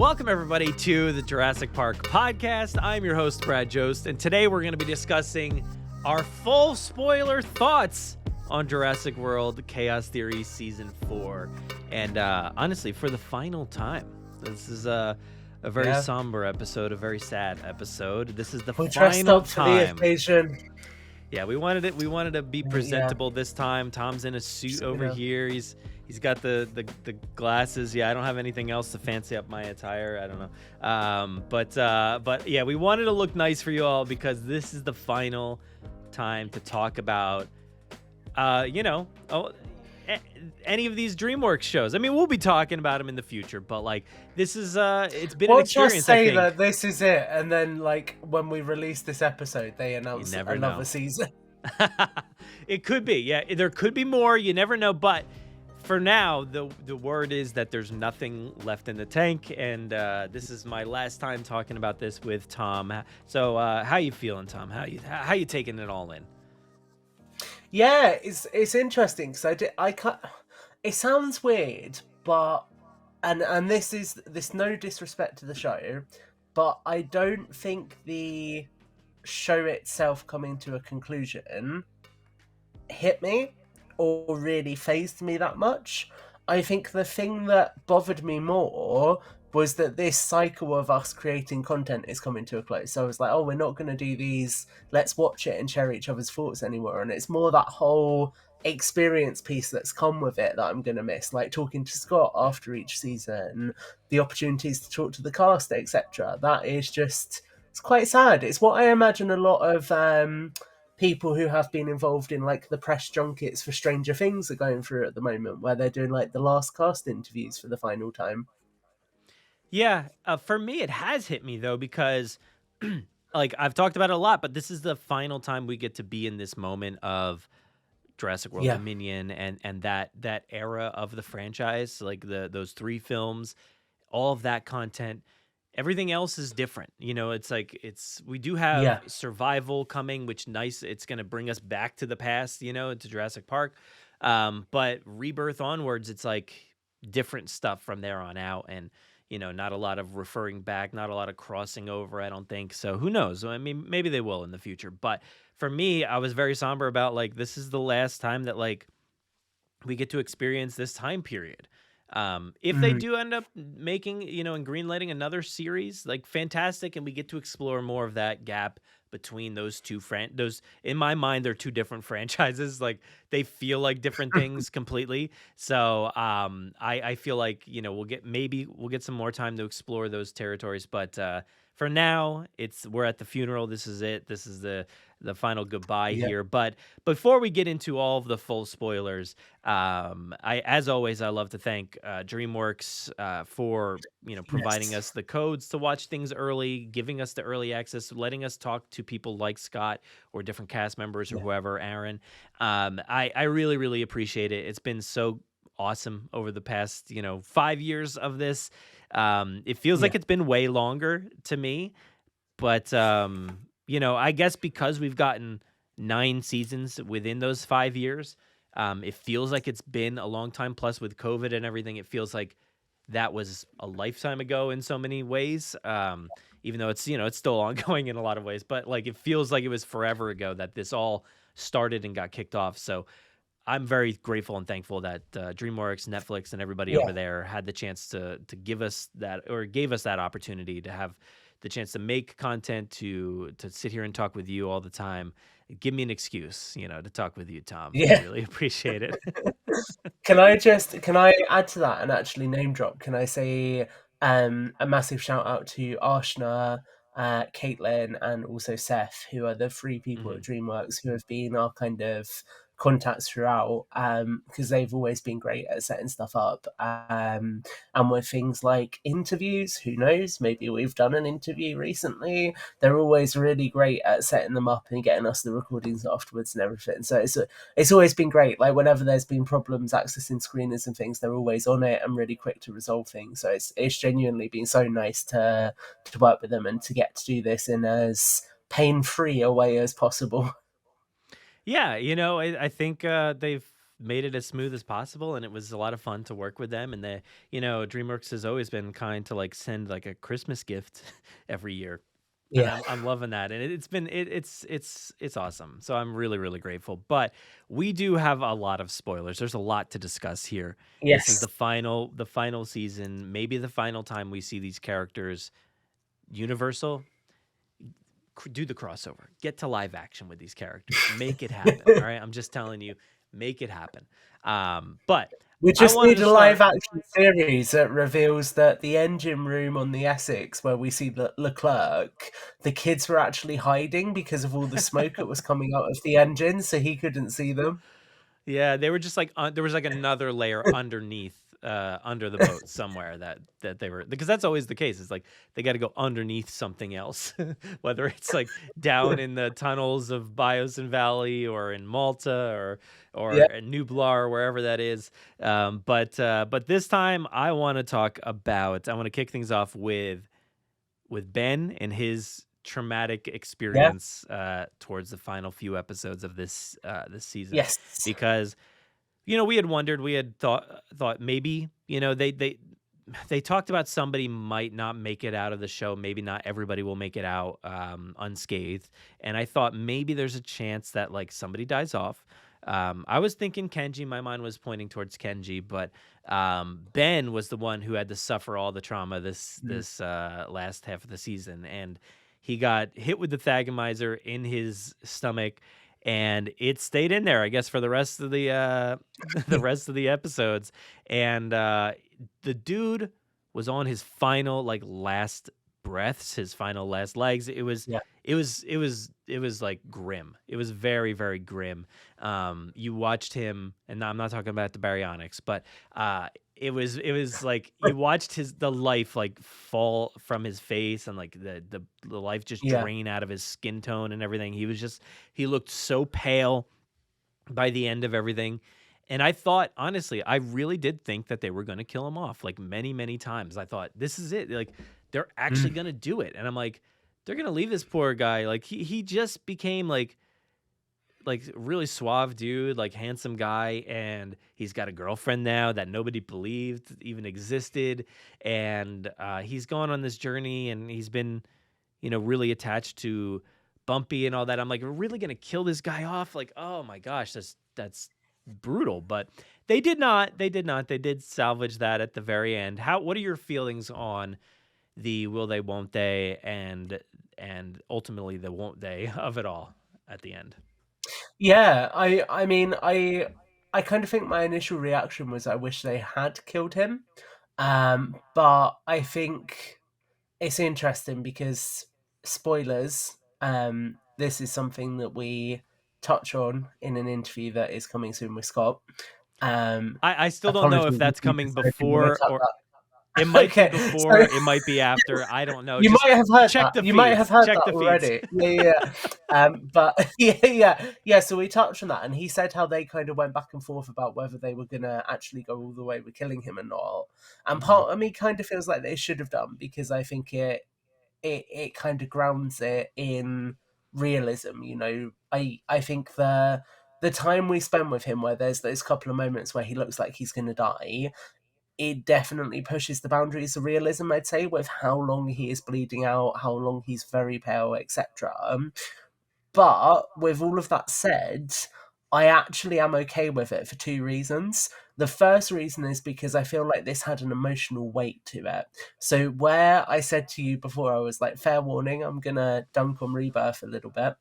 Welcome, everybody, to the Jurassic Park Podcast. I'm your host, Brad Jost, and today we're going to be discussing our full spoiler thoughts on Jurassic World Chaos Theory Season 4. And honestly, for the final time, this is a very somber episode, a very sad episode. This is the final dressed up time. For the occasion. Yeah, we wanted to be presentable this time. Tom's in a suit over here. He's got the glasses. Yeah, I don't have anything else to fancy up my attire. I don't know. But yeah, we wanted to look nice for you all because this is the final time to talk about, any of these DreamWorks shows. I mean, we'll be talking about them in the future, but like this is it's been an experience. Just say that this is it, and then like when we release this episode, they announce another season. It could be, yeah. There could be more. You never know, but. For now, the word is that there's nothing left in the tank, and this is my last time talking about this with Tom. So, how you feeling, Tom? How you taking it all in? Yeah, it's interesting because it sounds weird, but and this no disrespect to the show, but I don't think the show itself coming to a conclusion hit me or really fazed me that much. I think the thing that bothered me more was that this cycle of us creating content is coming to a close. So I was like, oh, we're not going to do these, let's watch it and share each other's thoughts anymore. And it's more that whole experience piece that's come with it that I'm going to miss, like talking to Scott after each season, the opportunities to talk to the cast, etc. That is just, it's quite sad. It's what I imagine a lot of people who have been involved in like the press junkets for Stranger Things are going through at the moment, where they're doing like the last cast interviews for the final time. Yeah, for me it has hit me though, because like I've talked about it a lot, but this is the final time we get to be in this moment of Jurassic World Dominion and that era of the franchise, like those 3 films, all of that content. Everything else is different. You know, it's like we do have survival coming, which nice. It's going to bring us back to the past, to Jurassic Park. But Rebirth onwards, it's like different stuff from there on out. And, not a lot of referring back, not a lot of crossing over, I don't think. So who knows? I mean, maybe they will in the future. But for me, I was very somber about like, this is the last time that like we get to experience this time period. If they do end up making, and greenlighting another series, like fantastic, and we get to explore more of that gap between those two in my mind, they're 2 different franchises. Like they feel like different things completely. So, I feel like, we'll get some more time to explore those territories. But, for now, we're at the funeral. This is it. This is the final goodbye here. But before we get into all of the full spoilers, as always, I love to thank DreamWorks for providing us the codes to watch things early, giving us the early access, letting us talk to people like Scott or different cast members or whoever, Aaron. I really, really appreciate it. It's been so awesome over the past 5 years of this. It feels like it's been way longer to me, but I guess because we've gotten 9 seasons within those 5 years, it feels like it's been a long time. Plus with COVID and everything, it feels like that was a lifetime ago in so many ways. Even though it's it's still ongoing in a lot of ways, but like it feels like it was forever ago that this all started and got kicked off. So I'm very grateful and thankful that DreamWorks, Netflix, and everybody over there had the chance to give us that, or gave us that opportunity to have the chance to make content, to sit here and talk with you all the time. Give me an excuse, to talk with you, Tom. I really appreciate it. Can I add to that and actually name drop? Can I say a massive shout out to Arshna, Caitlin, and also Seth, who are the 3 people at DreamWorks who have been our kind of contacts throughout, because they've always been great at setting stuff up, and with things like interviews, who knows, maybe we've done an interview recently. They're always really great at setting them up and getting us the recordings afterwards and everything. So it's always been great. Like whenever there's been problems accessing screeners and things, they're always on it and really quick to resolve things. So it's genuinely been so nice to work with them and to get to do this in as pain-free a way as possible. Yeah, I think they've made it as smooth as possible, and it was a lot of fun to work with them. And DreamWorks has always been kind to like send like a Christmas gift every year, and Yeah. I'm loving that. And it's awesome. So I'm really really grateful. But we do have a lot of spoilers. There's a lot to discuss here. This is Yes. the final season, maybe the final time we see these characters. Universal, do the crossover. Get to live action with these characters. Make it happen. All right, I'm just telling you, make it happen. But We I just wanted need to a live start. action series that reveals that the engine room on the Essex, where we see Leclerc, the kids were actually hiding because of all the smoke that was coming out of the engine, so he couldn't see them. Yeah, they were just like there was like another layer underneath, under the boat somewhere that they were, because that's always the case. It's like they got to go underneath something else, whether it's like down in the tunnels of Biosin Valley or in Malta or Yeah, in Nublar or wherever that is. But this time I want to talk about. I want to kick things off with Ben and his traumatic yeah, experience towards the final few episodes of this season, yes, because we had wondered, we had thought maybe they talked about somebody might not make it out of the show, maybe not everybody will make it out unscathed, and I thought maybe there's a chance that like somebody dies off. I was thinking Kenji. My mind was pointing towards Kenji, but Ben was the one who had to suffer all the trauma this mm, this last half of the season, and he got hit with the Thagomizer in his stomach, and it stayed in there, I guess, for the rest of the the rest of the episodes. And the dude was on his final, like, last breaths, his final last legs. It was yeah, it was it was it was like grim. It was very very grim. You watched him, and I'm not talking about the baryonyx, but it was like you watched the life like fall from his face, and like the life just yeah, drain out of his skin tone and everything. He looked so pale by the end of everything. And I thought, honestly, I really did think that they were going to kill him off like many, many times. I thought, this is it. Like, they're actually mm, going to do it. And I'm like, they're going to leave this poor guy. Like, he just became like really suave dude, like handsome guy. And he's got a girlfriend now that nobody believed even existed. And he's gone on this journey, and he's been, really attached to Bumpy and all that. I'm like, we're really going to kill this guy off? Like, oh my gosh, that's brutal. But they did not. They did not. They did salvage that at the very end. What are your feelings on the will they, won't they, and ultimately the won't they of it all at the end? yeah. I mean, I kind of think my initial reaction was I wish they had killed him, but I think it's interesting because spoilers. This is something that we touch on in an interview that is coming soon with Scott. Um, I still don't know if Apologies if that's you coming decided you want to before, cut or it that. might be Okay, so before, it might be after. I don't know. you Just might have heard check that. the You might have feeds. heard Check that the feeds. already. Yeah, yeah. Yeah. But yeah. So we touched on that, and he said how they kind of went back and forth about whether they were gonna actually go all the way with killing him or not. And Mhm. part of me kind of feels like they should have done because I think it kind of grounds it in realism. I think the time we spend with him, where there's those couple of moments where he looks like he's gonna die, it definitely pushes the boundaries of realism, I'd say, with how long he is bleeding out, how long he's very pale, etc. But with all of that said, I actually am okay with it for two reasons. The first reason is because I feel like this had an emotional weight to it. So, where I said to you before, I was like, fair warning, I'm going to dunk on Rebirth a little bit.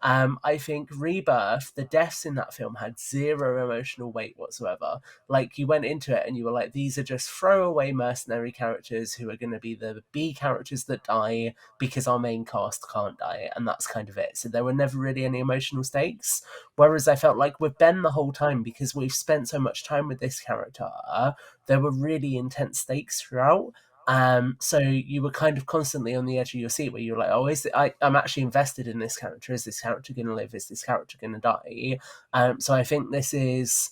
I think Rebirth, the deaths in that film had zero emotional weight whatsoever. Like, you went into it and you were like, these are just throwaway mercenary characters who are going to be the B characters that die because our main cast can't die, and that's kind of it. So there were never really any emotional stakes. Whereas I felt like with Ben the whole time, because we've spent so much time with this character, there were really intense stakes throughout. So you were kind of constantly on the edge of your seat, where you're like, "Oh, I'm actually invested in this character? Is this character going to live? Is this character going to die?" So I think this is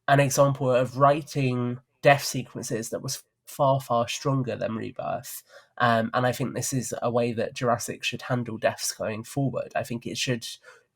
an example of writing death sequences that was far, far stronger than Rebirth. And I think this is a way that Jurassic should handle deaths going forward. I think it should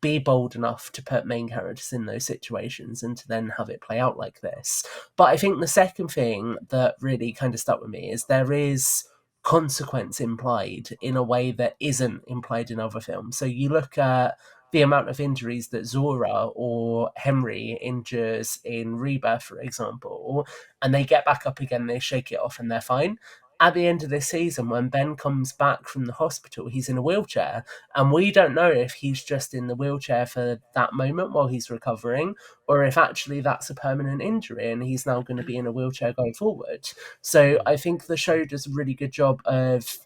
be bold enough to put main characters in those situations and to then have it play out like this. But I think the second thing that really kind of stuck with me is there is consequence implied in a way that isn't implied in other films. So you look at the amount of injuries that Zora or Henry endures in Rebirth, for example, and they get back up again, they shake it off, and they're fine. At the end of this season, when Ben comes back from the hospital, he's in a wheelchair, and we don't know if he's just in the wheelchair for that moment while he's recovering, or if actually that's a permanent injury and he's now going to be in a wheelchair going forward. So I think the show does a really good job of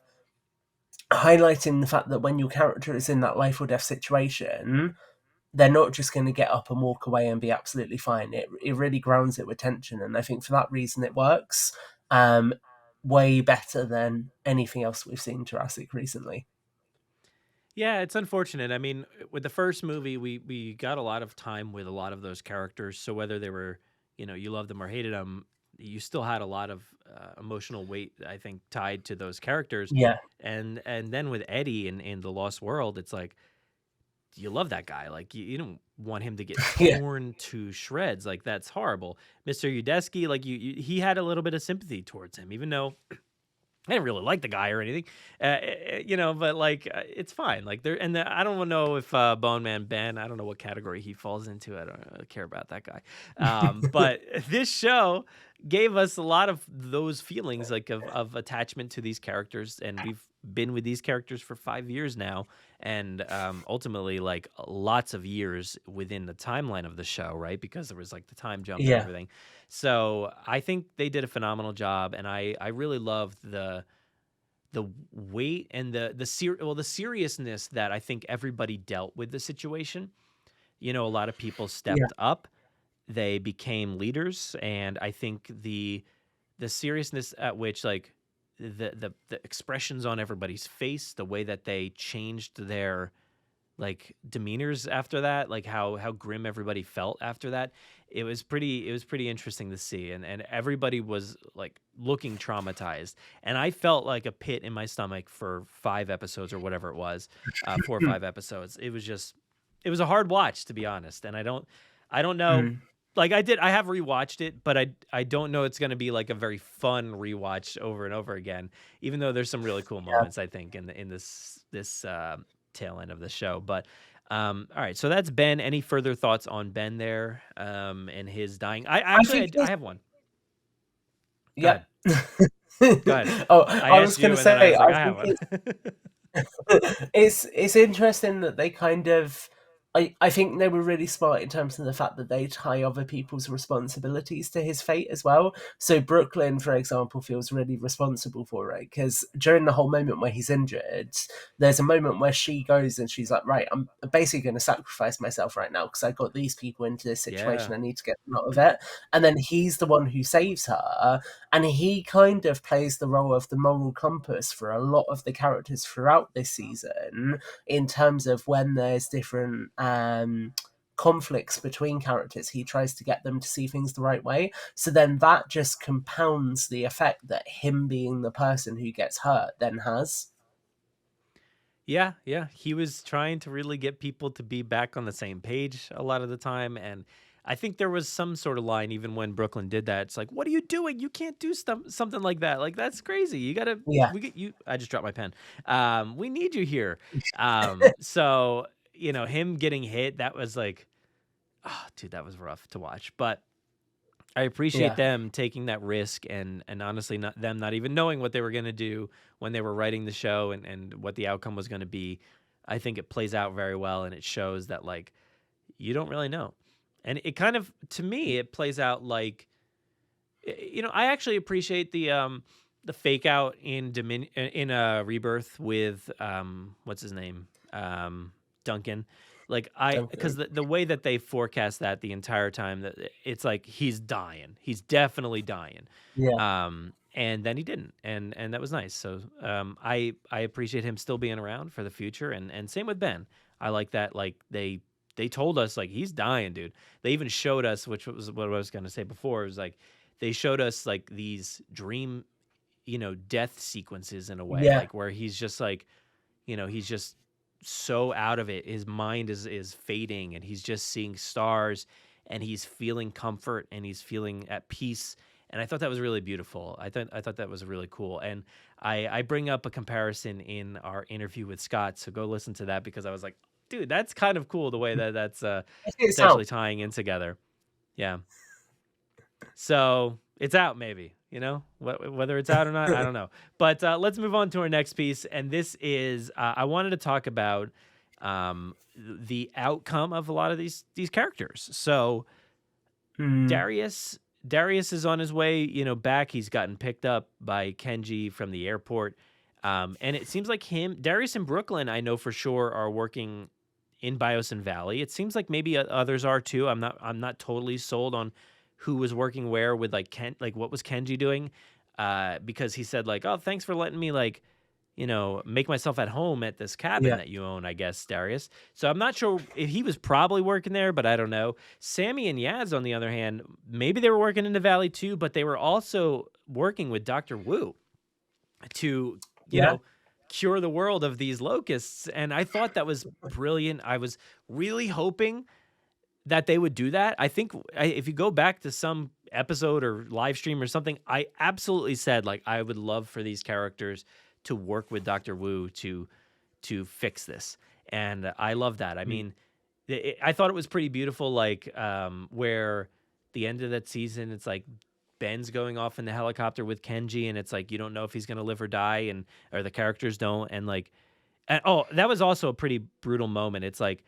highlighting the fact that when your character is in that life or death situation, they're not just going to get up and walk away and be absolutely fine. It really grounds it with tension, and I think for that reason it works way better than anything else we've seen Jurassic recently. Yeah, it's unfortunate. I mean, with the first movie, we got a lot of time with a lot of those characters. So whether they were, you loved them or hated them, you still had a lot of emotional weight, I think, tied to those characters. Yeah, And then with Eddie in The Lost World, it's like you love that guy. Like you don't want him to get yeah, torn to shreds. Like that's horrible. Mr. Udesky, like he had a little bit of sympathy towards him, even though I didn't really like the guy or anything, but like it's fine. Like I don't know if Bone Man Ben, I don't know what category he falls into. I don't really care about that guy. But this show gave us a lot of those feelings, like of attachment to these characters, and we've been with these characters for 5 years now, and ultimately like lots of years within the timeline of the show, right? Because there was like the time jump and yeah, everything. So I think they did a phenomenal job, and I really loved the weight and the seriousness that I think everybody dealt with the situation. A lot of people yeah, stepped up, they became leaders, and I think the seriousness at which like the expressions on everybody's face, the way that they changed their like demeanors after that, like how grim everybody felt after that. It was pretty interesting to see, and everybody was like looking traumatized, and I felt like a pit in my stomach for 5 episodes or whatever it was, 4 or 5 episodes. It was a hard watch, to be honest, and I don't know. mm, Like I have rewatched it, but I don't know it's going to be like a very fun rewatch over and over again. Even though there's some really cool yeah. moments, I think, in this tail end of the show. But all right, so that's Ben. Any further thoughts on Ben there, and his dying? I I actually think I have one. Go yeah. ahead. Go ahead. Oh, I I was asked going you, to and then I say, was like, I I have think one. it's interesting that they kind of I think they were really smart in terms of the fact that they tie other people's responsibilities to his fate as well. So Brooklyn, for example, feels really responsible for it because during the whole moment where he's injured, there's a moment where she goes and she's like, right, I'm basically going to sacrifice myself right now because I got these people into this Yeah. situation. I need to get them out of it. And then he's the one who saves her. And he kind of plays the role of the moral compass for a lot of the characters throughout this season in terms of when there's different conflicts between characters, he tries to get them to see things the right way. So then that just compounds the effect that him being the person who gets hurt then has. Yeah, yeah. He was trying to really get people to be back on the same page a lot of the time. And I think there was some sort of line, even when Brooklyn did that. It's like, what are you doing? You can't do something like that. Like, that's crazy. You gotta, Yeah, we get you. I just dropped my pen. We need you here. So, him getting hit, that was like, oh, dude, that was rough to watch. But I appreciate yeah, them taking that risk, and honestly not even knowing what they were going to do when they were writing the show, and what the outcome was going to be. I think it plays out very well, and it shows that like you don't really know. And it kind of, to me, it plays out like, I actually appreciate the fake out in Rebirth with what's his name, Duncan. Like because definitely. the way that they forecast that the entire time, that it's like he's dying, he's definitely dying, Yeah, and then he didn't, and that was nice. So I appreciate him still being around for the future, and same with Ben. I like that, like they told us like he's dying, dude. They even showed us, which was what I was gonna say before. It was like they showed us like these dream, death sequences in a way, yeah, like where he's just like, he's just so out of it. His mind is fading, and he's just seeing stars, and he's feeling comfort, and he's feeling at peace. And I thought that was really beautiful. I thought that was really cool. And I bring up a comparison in our interview with Scott, so go listen to that, because I was like, dude, that's kind of cool the way that that's It potentially sounds. tying in together. Yeah. So it's out, maybe, whether it's out or not, I don't know. But let's move on to our next piece. And this is, I wanted to talk about the outcome of a lot of these characters. So Mm, Darius is on his way, back. He's gotten picked up by Kenji from the airport. And it seems like Darius and Brooklyn, I know for sure, are working in Biosin Valley. It seems like maybe others are too. I'm not totally sold on who was working where with like what was Kenji doing? Because he said like, "Oh, thanks for letting me make myself at home at this cabin yeah, that you own, I guess, Darius." So I'm not sure if he was probably working there, but I don't know. Sammy and Yaz, on the other hand, maybe they were working in the valley too, but they were also working with Dr. Wu to, you yeah, know, cure the world of these locusts. And I thought that was brilliant. I was really hoping that they would do that. I think if you go back to some episode or live stream or something, I absolutely said like I would love for these characters to work with Dr. Wu to fix this. And I love that. I mm, mean, I thought it was pretty beautiful, like where the end of that season, it's like Ben's going off in the helicopter with Kenji, and it's like you don't know if he's gonna live or die, and or the characters don't, and like, oh, that was also a pretty brutal moment. It's like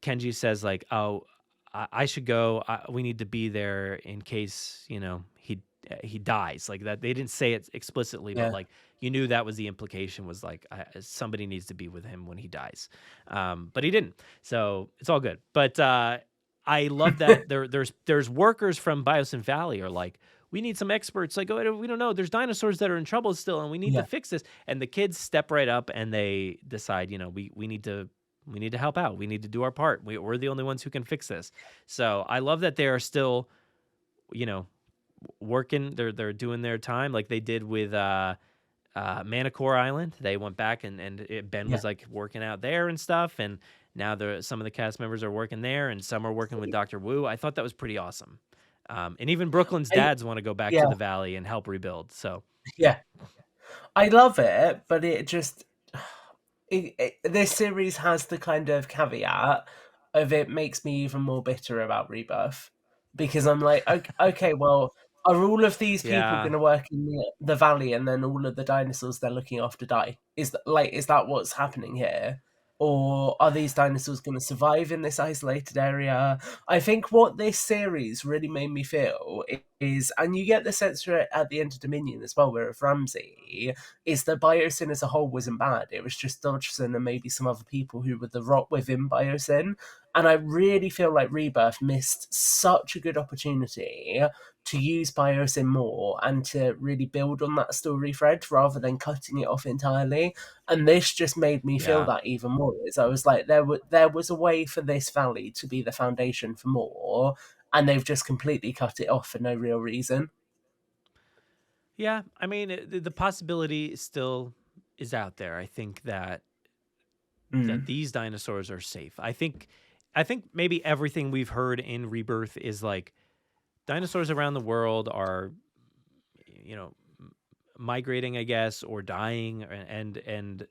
Kenji says like, "Oh, I should go. We need to be there in case he dies." Like that, they didn't say it explicitly, but yeah. like you knew that was the implication. Was like somebody needs to be with him when he dies, but he didn't. So it's all good. But I love that there's workers from Biosin Valley are like, we need some experts. Like, oh, we don't know. There's dinosaurs that are in trouble still, and we need to Yeah. fix this. And the kids step right up and they decide, we need to help out. We need to do our part. We're the only ones who can fix this. So I love that they are still, you know, working. They're doing their time like they did with Manicore Island. They went back and Ben Yeah. was like working out there and stuff. And now some of the cast members are working there, and some are working with Dr. Wu. I thought that was pretty awesome. And even Brooklyn's I, dads want to go back to yeah. the valley and help rebuild. So Yeah. I love it, but it just this series has the kind of caveat of it makes me even more bitter about Rebirth because I'm like, okay, well, are all of these people yeah, going to work in the valley, and then all of the dinosaurs they're looking after die? Is that what's happening here? Or are these dinosaurs going to survive in this isolated area? I think what this series really made me feel is, and you get the sense for it at the end of Dominion as well, where with Ramsey, is that Biosyn as a whole wasn't bad. It was just Dodgson and maybe some other people who were the rot within Biosyn. And I really feel like Rebirth missed such a good opportunity to use Biosyn more and to really build on that story thread rather than cutting it off entirely. And this just made me feel yeah. that even more. As I was like, there was a way for this valley to be the foundation for more, and they've just completely cut it off for no real reason. Yeah, I mean, the possibility still is out there. I think that Mm. these dinosaurs are safe. I think maybe everything we've heard in Rebirth is like dinosaurs around the world are you know migrating, I guess, or dying, and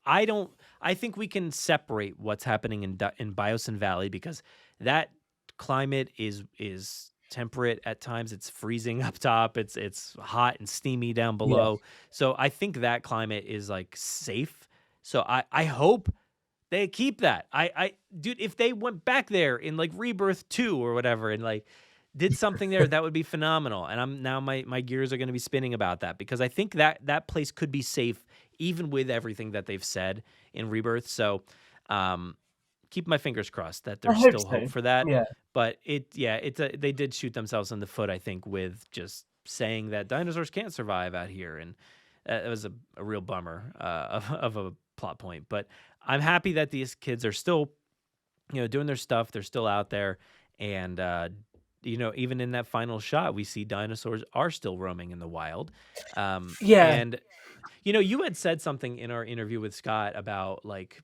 I don't I think we can separate what's happening in Biosin Valley, because that climate is temperate at times. It's freezing up top. It's hot and steamy down Yeah. below. So I think that climate is like safe. So I hope they keep that. Dude, if they went back there in like Rebirth 2 or whatever and like did something there, that would be phenomenal. And I'm now my gears are going to be spinning about that, because I think that place could be safe even with everything that they've said in Rebirth. So, keep my fingers crossed that I there's hope still so. hope for that. Yeah. But they did shoot themselves in the foot, I think, with just saying that dinosaurs can't survive out here, and it was a real bummer of a plot point. But I'm happy that these kids are still, doing their stuff. They're still out there, and even in that final shot, we see dinosaurs are still roaming in the wild. Yeah. And you had said something in our interview with Scott about like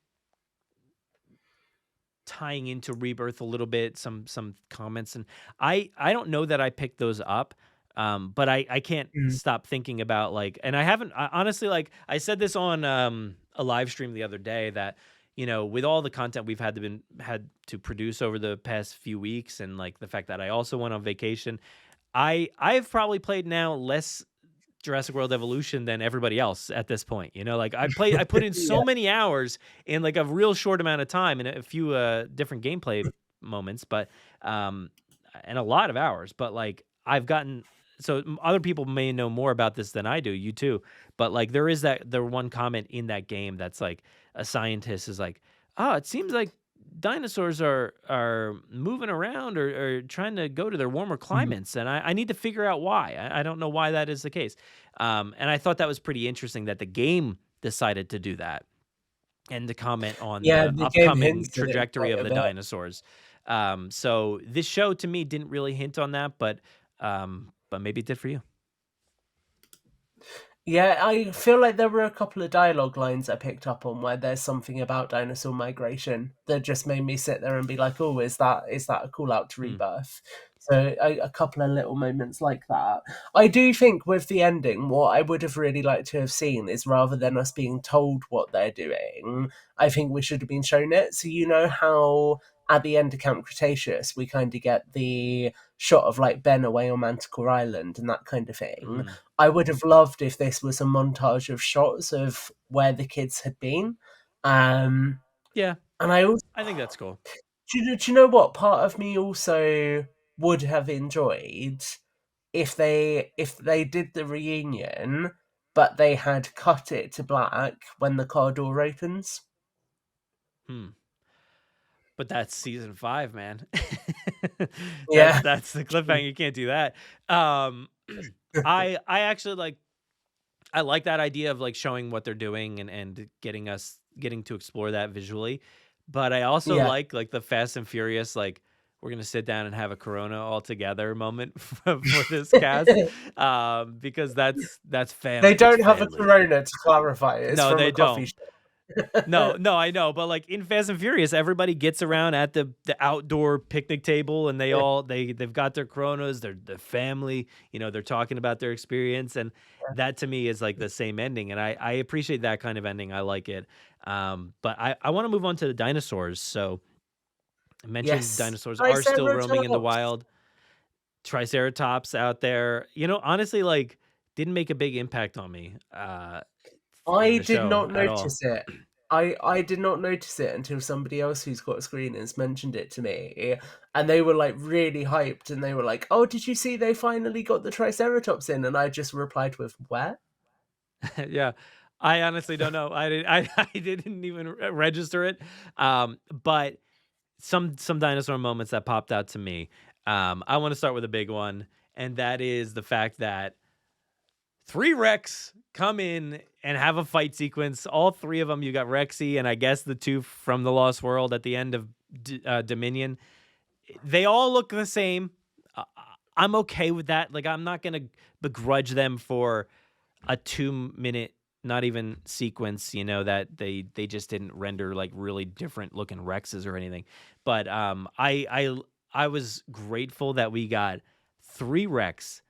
tying into Rebirth a little bit, some comments, and I don't know that I picked those up, but I can't Mm. stop thinking about like, and I haven't honestly, like I said this on a live stream the other day that with all the content we've had to produce over the past few weeks, and like the fact that I also went on vacation, I've probably played now less Jurassic World Evolution than everybody else at this point. Like I put in Yeah. so many hours in like a real short amount of time and a few different gameplay moments, but um, and a lot of hours. But like I've gotten other people may know more about this than I do. You too, but like there is the one comment in that game that's like a scientist is like, oh, it seems like dinosaurs are moving around or trying to go to their warmer Mhm. climates, and I need to figure out why. I don't know why that is the case. And I thought that was pretty interesting that the game decided to do that and to comment on Yeah, the the game upcoming hints at it trajectory quite of a the bit. dinosaurs. So this show to me didn't really hint on that, but maybe it did for you. Yeah, I feel like there were a couple of dialogue lines I picked up on where there's something about dinosaur migration that just made me sit there and be like, "Oh, is that a call out to Hmm. Rebirth?" So a couple of little moments like that. I do think with the ending, what I would have really liked to have seen is rather than us being told what they're doing, I think we should have been shown it. So you know how at the end of Camp Cretaceous we kind of get the shot of like Ben away on Manticore Island and that kind of thing. Mhm. I would have loved if this was a montage of shots of where the kids had been. Um, Yeah, and I also, I think that's cool. do you know what? Part of me also would have enjoyed if they did the reunion, but they had cut it to black when the car door opens. Hmm. But that's season 5, man. That's Yeah, that's the cliffhanger. You can't do that. Um, I actually I like that idea of like showing what they're doing and getting to explore that visually. But I also yeah. like the Fast and Furious, like we're gonna sit down and have a Corona all together moment for this cast, because that's They it's don't have a family. Corona, to clarify. It's No, from they a coffee don't. shop. No, I know, but like in Fast and Furious, everybody gets around at the outdoor picnic table, and they've got their Coronas, their family, they're talking about their experience, and that to me is like the same ending, and I appreciate that kind of ending. I like it. But I want to move on to the dinosaurs. So I mentioned Yes. dinosaurs are still roaming in the Triceratops. wild. Triceratops out there, honestly, like didn't make a big impact on me in I the did show not at all. notice it. I did not notice it until somebody else who's got screeners mentioned it to me, and they were like really hyped, and they were like, "Oh, did you see they finally got the Triceratops in?" And I just replied with, "Where?" Yeah. I honestly don't know. I didn't even register it. But some dinosaur moments that popped out to me. I want to start with a big one, and that is the fact that 3 Rex come in and have a fight sequence. All 3 of them. You got Rexy, and I guess the 2 from the Lost World at the end of Dominion. They all look the same. Uh, I'm okay with that. Like I'm not gonna begrudge them for a 2-minute, not even sequence, that they just didn't render like really different looking Rexes or anything. But I was grateful that we got 3 Rex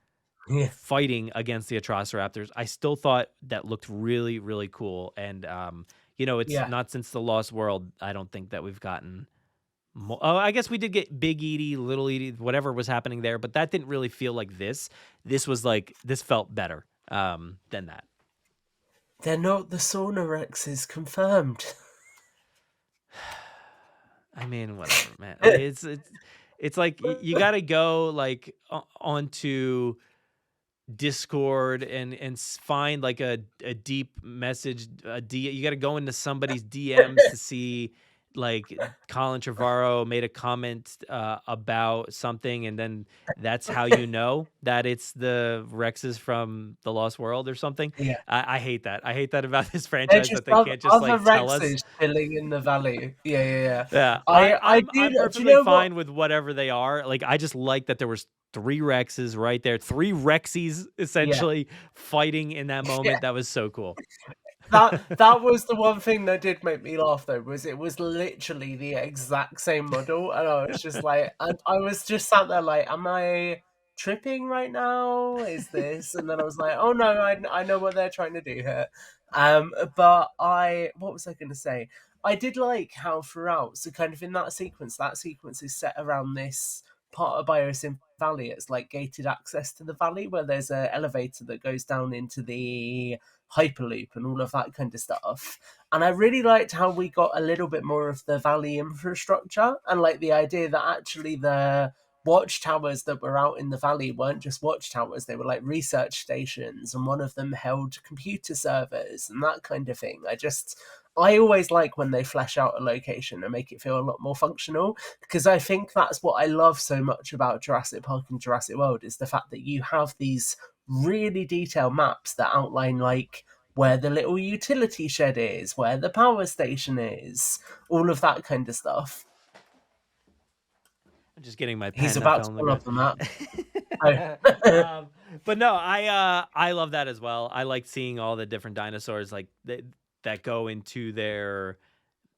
Yeah, fighting against the Atrociraptors. I still thought that looked really, really cool. And it's yeah. not since the Lost World, I don't think that we've gotten oh, I guess we did get Big Edie, Little Edie, whatever was happening there, but that didn't really feel like this. This felt better than that. They're not the Sornorexes confirmed. I mean, whatever, man. It's like you got to go like onto Discord and find like a deep message. You got to go into somebody's DMs to see like Colin Trevorrow made a comment about something, and then that's how you know that it's the Rexes from the Lost World or something. Yeah, I hate that. I hate that about this they're franchise just that they can't just other like tell us. Rexes chilling in the valley. Yeah, yeah, yeah. Yeah, I do. I'm Do you perfectly know what? fine with whatever they are. Like I just like that there was 3 Rexes right there, 3 Rexies Yeah, essentially fighting in that yeah. moment. That was so cool. that was the one thing that did make me laugh though, was it was literally the exact same model, and I was just like, and I was just sat there like, am I tripping right now? Is this? And then I was like, oh no, I know what they're trying to do here. But what was I going to say? I did like how throughout, so kind of in that sequence is set around this part of Biosim Valley. It's like gated access to the valley where there's an elevator that goes down into the Hyperloop and all of that kind of stuff. And I really liked how we got a little bit more of the valley infrastructure, and like the idea that actually the watchtowers that were out in the valley weren't just watchtowers, they were like research stations, and one of them held computer servers and that kind of thing. I always like when they flesh out a location and make it feel a lot more functional, because I think that's what I love so much about Jurassic Park and Jurassic World, is the fact that you have these really detailed maps that outline like where the little utility shed is, where the power station is, all of that kind of stuff. I'm just getting my pen. He's about to pull up the map. But no, I love that as well. I like seeing all the different dinosaurs like that go into their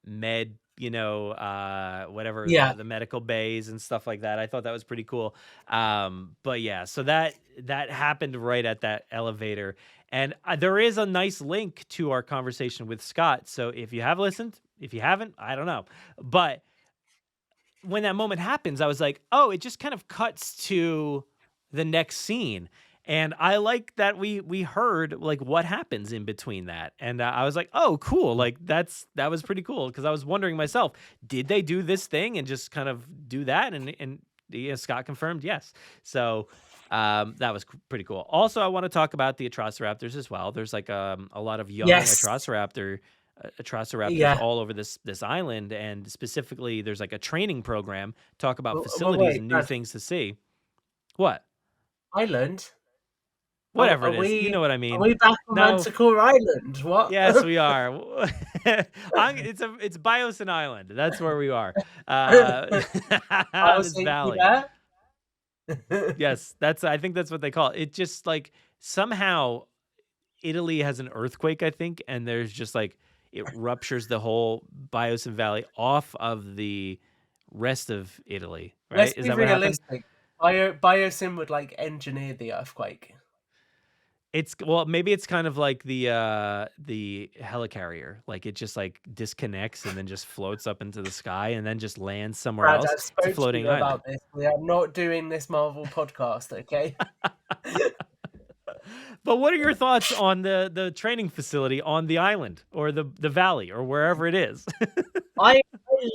med, whatever, the medical bays and stuff like that. I thought that was pretty cool. But yeah, so that happened right at that elevator. And there is a nice link to our conversation with Scott. So if you have listened, if you haven't, I don't know. But when that moment happens, I was like, oh, it just kind of cuts to the next scene. And I like that we heard like what happens in between that. And I was like, oh, cool. Like that was pretty cool. Cause I was wondering myself, did they do this thing and just kind of do that? And Scott confirmed yes. So that was pretty cool. Also, I want to talk about the Atrociraptors as well. There's like a lot of young Atrociraptors all over this island, and specifically there's like a training program, talk about facilities and new things to see. What? Island? Whatever it is, you know what I mean. Are we back on Manticore Island? What? Yes, we are. It's Biosyn Island. That's where we are. This valley. Yes, I think that's what they call it. It just like somehow Italy has an earthquake, I think, and there's just like it ruptures the whole Biosyn Valley off of the rest of Italy. Right? Let's be realistic. Biosyn would like engineer the earthquake. Maybe it's kind of like the helicarrier. Like it just like disconnects and then just floats up into the sky and then just lands somewhere else. It's a floating island. About this. We are not doing this Marvel podcast, okay? But what are your thoughts on the training facility on the island or the valley or wherever it is? I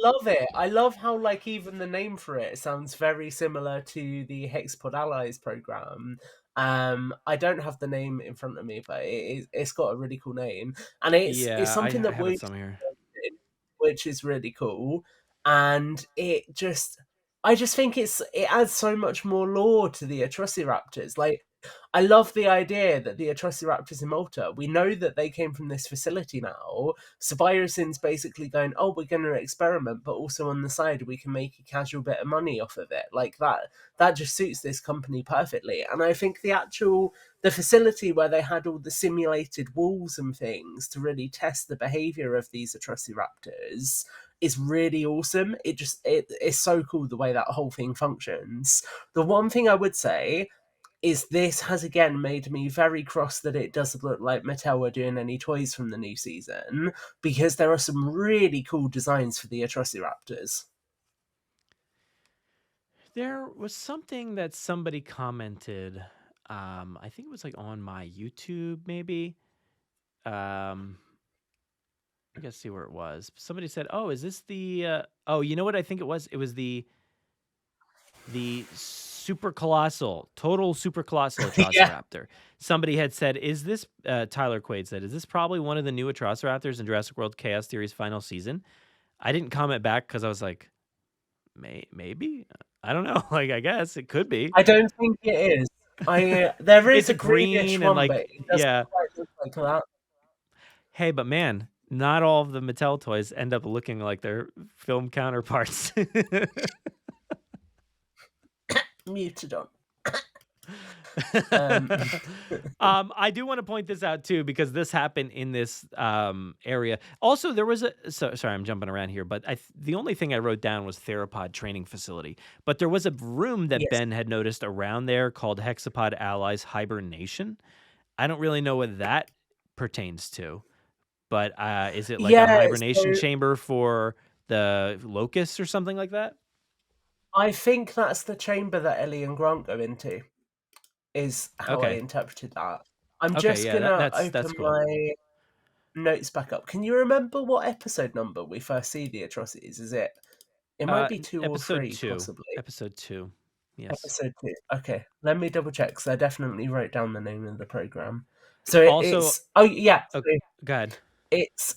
love it. I love how like even the name for it sounds very similar to the Hexapod Allies program. I don't have the name in front of me, but it's got a really cool name, and it's something that we, which is really cool, and I just think it adds so much more lore to the Atrociraptors. Like, I love the idea that the Atrociraptors in Malta, we know that they came from this facility now. So Biosyn's basically going, oh, we're going to experiment, but also on the side, we can make a casual bit of money off of it. Like that just suits this company perfectly. And I think the facility where they had all the simulated walls and things to really test the behavior of these Atrociraptors is really awesome. It's so cool the way that whole thing functions. The one thing I would say is this has again made me very cross that it doesn't look like Mattel are doing any toys from the new season, because there are some really cool designs for the Atrociraptors. There was something that somebody commented, I think it was like on my YouTube maybe. I gotta see where it was. Somebody said, oh, is this the you know what I think it was? It was the total super colossal Atrociraptor. Somebody had said, is this, Tyler Quaid said, is this probably one of the new Atrociraptors in Jurassic World Chaos Theory's final season? I didn't comment back because I was like, maybe? I don't know. Like, I guess it could be. I don't think it is. There is a green and like, yeah. Like that. Hey, but man, not all of the Mattel toys end up looking like their film counterparts. Muted on. Um, I do want to point this out too because this happened in this area. Also, there was sorry, I'm jumping around here, but the only thing I wrote down was theropod training facility. But there was a room that yes. Ben had noticed around there called Hexapod Allies Hibernation. I don't really know what that pertains to, but is it like a Yeah, hibernation so chamber for the locusts or something like that? I think that's the chamber that Ellie and Grant go into, is how I Okay. interpreted that. I'm Okay, just yeah, gonna that's open cool. my notes back up. Can you remember what episode number we first see the atrocities? Is it? It might be 2 or Episode 3, 2. possibly. Episode 2. Yes. Episode 2. Okay, let me double check because I definitely wrote down the name of the program. So Also, it's oh yeah, oh, so go ahead. it's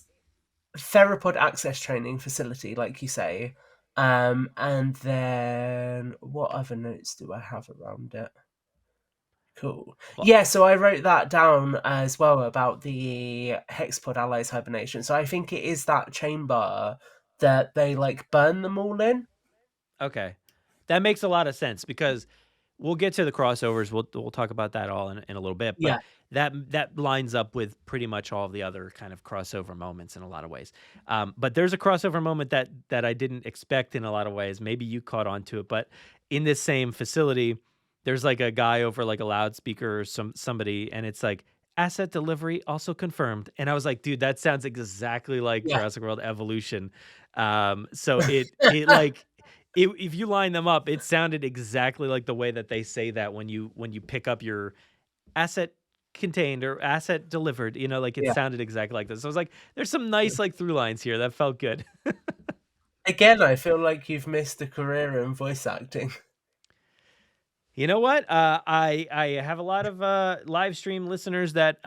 theropod access training facility, like you say. And then what other notes do I have around it? Cool. Well, Yeah, so I wrote that down as well about the hexapod allies hibernation. So I think it is that chamber that they like burn them all in. okay. That makes a lot of sense because we'll get to the crossovers. We'll talk about that all in a little bit, but Yeah. that lines up with pretty much all of the other kind of crossover moments in a lot of ways. But there's a crossover moment that I didn't expect in a lot of ways. Maybe you caught on to it, but in this same facility, there's like a guy over like a loudspeaker or somebody, and it's like asset delivery also confirmed. And I was like, dude, that sounds exactly like Yeah. Jurassic World Evolution. So it like if you line them up, it sounded exactly like the way that they say that when you pick up your asset contained or asset delivered, like it Yeah. sounded exactly like this. So I was like, there's some nice like through lines here that felt good. Again, I feel like you've missed a career in voice acting. You know what? I have a lot of live stream listeners that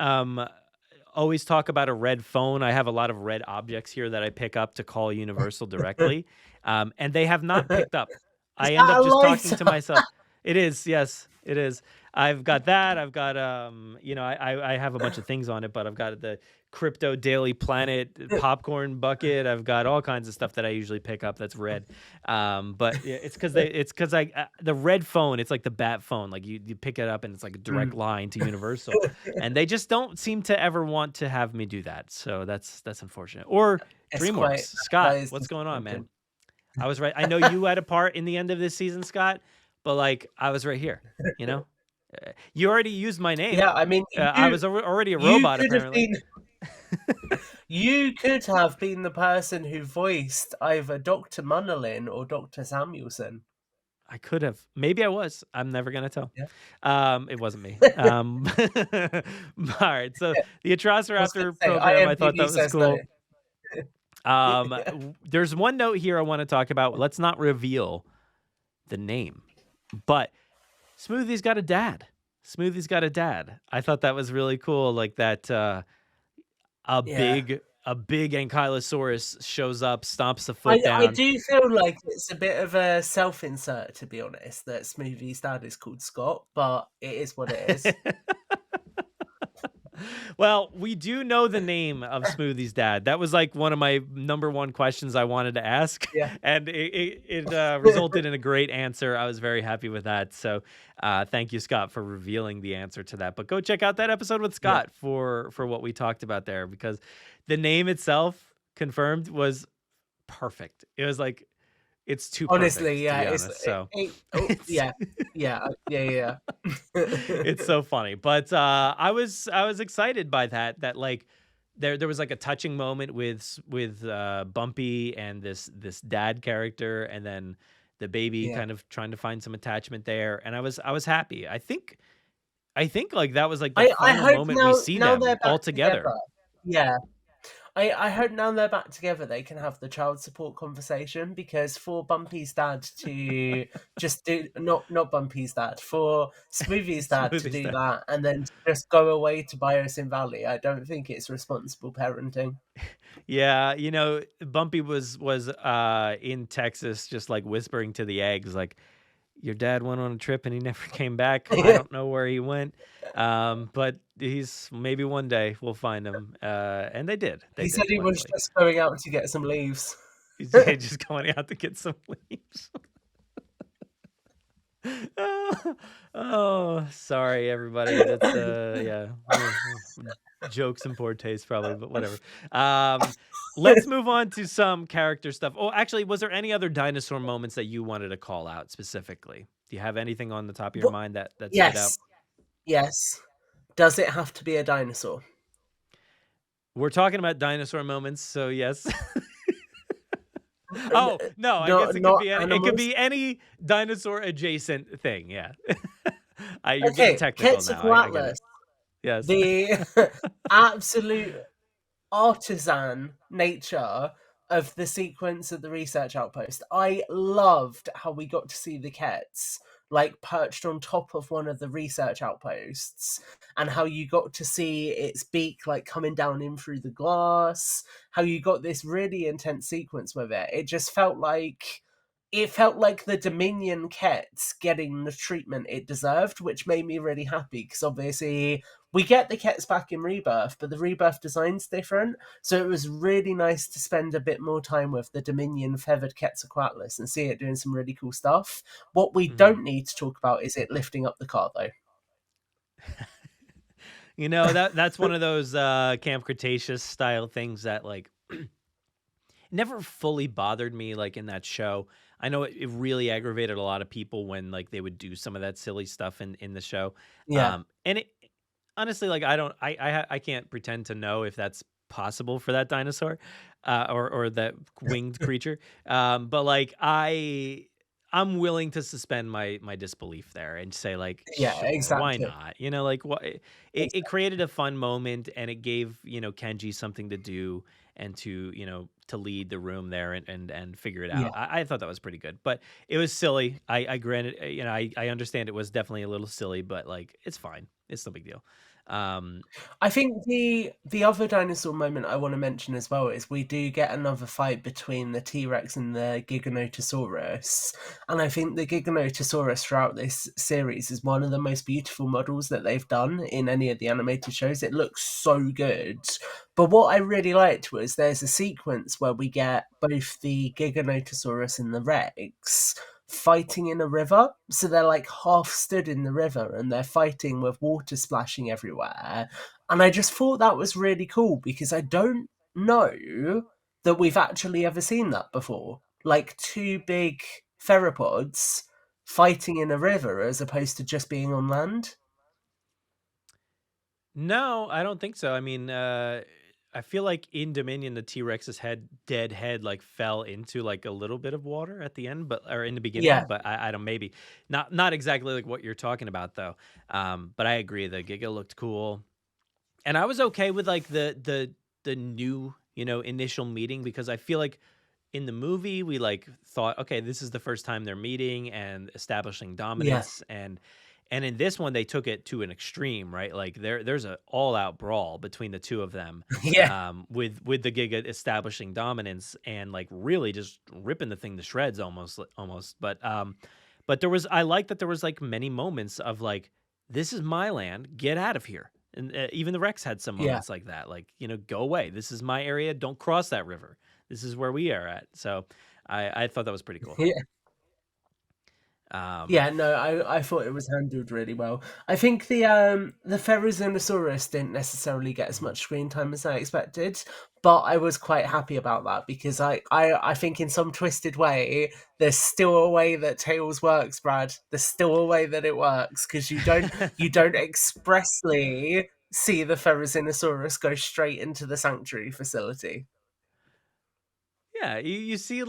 always talk about a red phone. I have a lot of red objects here that I pick up to call Universal directly, and they have not picked up. Is I end that up a just talking lighter? to myself. It is, yes, it is. I've got that. I've got I have a bunch of things on it, but I've got the Crypto Daily Planet popcorn bucket. I've got all kinds of stuff that I usually pick up that's red. But yeah, it's because I the red phone. It's like the bat phone. Like you pick it up and it's like a direct Mm. line to Universal, and they just don't seem to ever want to have me do that. So that's unfortunate. Or It's DreamWorks, quite that Scott, is what's going on, man? disappointing. I was right. I know you had a part in the end of this season, Scott, but like I was right here. You know, you already used my name. Yeah, I mean, I was already a you robot, could have apparently. been you could have been the person who voiced either Dr. Munnelin or Dr. Samuelson. I could have. Maybe I was. I'm never gonna tell. Yeah. It wasn't me. All right. So Yeah, the I was gonna Atrociraptor say program, I thought IMDb that was says no. cool. There's one note here I want to talk about. Let's not reveal the name, but Smoothie's got a dad. Smoothie's got a dad. I thought that was really cool. Like that, a Yeah. big Ankylosaurus shows up, stomps a I foot I down. do feel like it's a bit of a self-insert, to be honest, that Smoothie's dad is called Scott, but it is what it is. Well, we do know the name of Smoothie's dad. That was like one of my number one questions I wanted to ask, Yeah. and it resulted in a great answer. I was very happy with that. So, thank you, Scott, for revealing the answer to that. But go check out that episode with Yeah. Scott for what we talked about there, because the name itself confirmed was perfect. It was like it's too Honestly, perfect to yeah, be it's honest. So it's yeah. Yeah. it's so funny. But I was excited by that like there was like a touching moment with Bumpy and this dad character, and then the baby Yeah. kind of trying to find some attachment there, and I was happy. I think like that was like the I final hope moment we see now them they're all back together. together. Yeah. I hope now they're back together they can have the child support conversation, because for Bumpy's dad to just do not Bumpy's dad, for Smoothie's dad to Smoothie's do dad. that and then just go away to Biosin Valley, I don't think it's responsible parenting. Yeah, Bumpy was in Texas just like whispering to the eggs like, your dad went on a trip and he never came back. I don't know where he went. But he's maybe one day we'll find him. And they did. They He said did, he was luckily. just going out to get some leaves. He's just going out to get some leaves. Oh, oh, sorry everybody. That's yeah. Jokes and poor taste probably, but whatever. Um let's move on to some character stuff. Oh, actually, was there any other dinosaur moments that you wanted to call out specifically? Do you have anything on the top of your What? mind that stood out? Yes, yes. Does it have to be a dinosaur? We're talking about dinosaur moments, so yes. N- Oh, no, I guess Not not it could animals. be any dinosaur adjacent thing, yeah. You're getting Okay, technical now. I get it. Quetzalcoatlus, Yes. the absolute artisan nature of the sequence at the research outpost. I loved how we got to see the Kets like perched on top of one of the research outposts, and how you got to see its beak like coming down in through the glass, how you got this really intense sequence with it. It felt like the Dominion Kets getting the treatment it deserved, which made me really happy because obviously we get the Kets back in Rebirth, but the Rebirth design's different. So it was really nice to spend a bit more time with the Dominion feathered Quetzalcoatlus and see it doing some really cool stuff. What we Mhm. don't need to talk about is it lifting up the car, though. That's one of those Camp Cretaceous style things that like never fully bothered me like in that show. I know it really aggravated a lot of people when like they would do some of that silly stuff in the show. Yeah, And it honestly like I don't I can't pretend to know if that's possible for that dinosaur or that winged creature. But like I'm willing to suspend my disbelief there and say like yeah, sure, why exactly. not? Like what it created a fun moment and it gave, Kenji something to do and to, to lead the room there and figure it Yeah. out. I thought that was pretty good, but it was silly. I granted, I understand it was definitely a little silly, but like it's fine. It's no big deal. Um, I think the other dinosaur moment I want to mention as well is we do get another fight between the T-Rex and the Giganotosaurus. And I think the Giganotosaurus throughout this series is one of the most beautiful models that they've done in any of the animated shows. It looks so good. But what I really liked was there's a sequence where we get both the Giganotosaurus and the Rex fighting in a river. So they're like half stood in the river and they're fighting with water splashing everywhere. And I just thought that was really cool because I don't know that we've actually ever seen that before. Like two big theropods fighting in a river as opposed to just being on land. no, I don't think so. I mean, I feel like in Dominion, the T Rex's dead head, like fell into like a little bit of water at the end, but or in the beginning. Yeah, But I don't maybe not exactly like what you're talking about though. But I agree, the Giga looked cool. And I was okay with like the new, initial meeting because I feel like in the movie we like thought, okay, this is the first time they're meeting and establishing yeah, dominance and in this one they took it to an extreme, right? Like there's a all out brawl between the two of them yeah, with the Giga establishing dominance and like really just ripping the thing to shreds almost. But there was I like that there was like many moments of like this is my land, get out of here. And even the Rex had some yeah. moments like that, like, go away. This is my area. Don't cross that river. This is where we are at. So I thought that was pretty cool. Yeah. Um, Yeah, no, I thought it was handled really well. I think the Therizinosaurus didn't necessarily get as mhm. much screen time as I expected, but I was quite happy about that because I think in some twisted way there's still a way that Tails works, Brad. There's still a way that it works because you don't expressly see the Therizinosaurus go straight into the sanctuary facility. Yeah, you see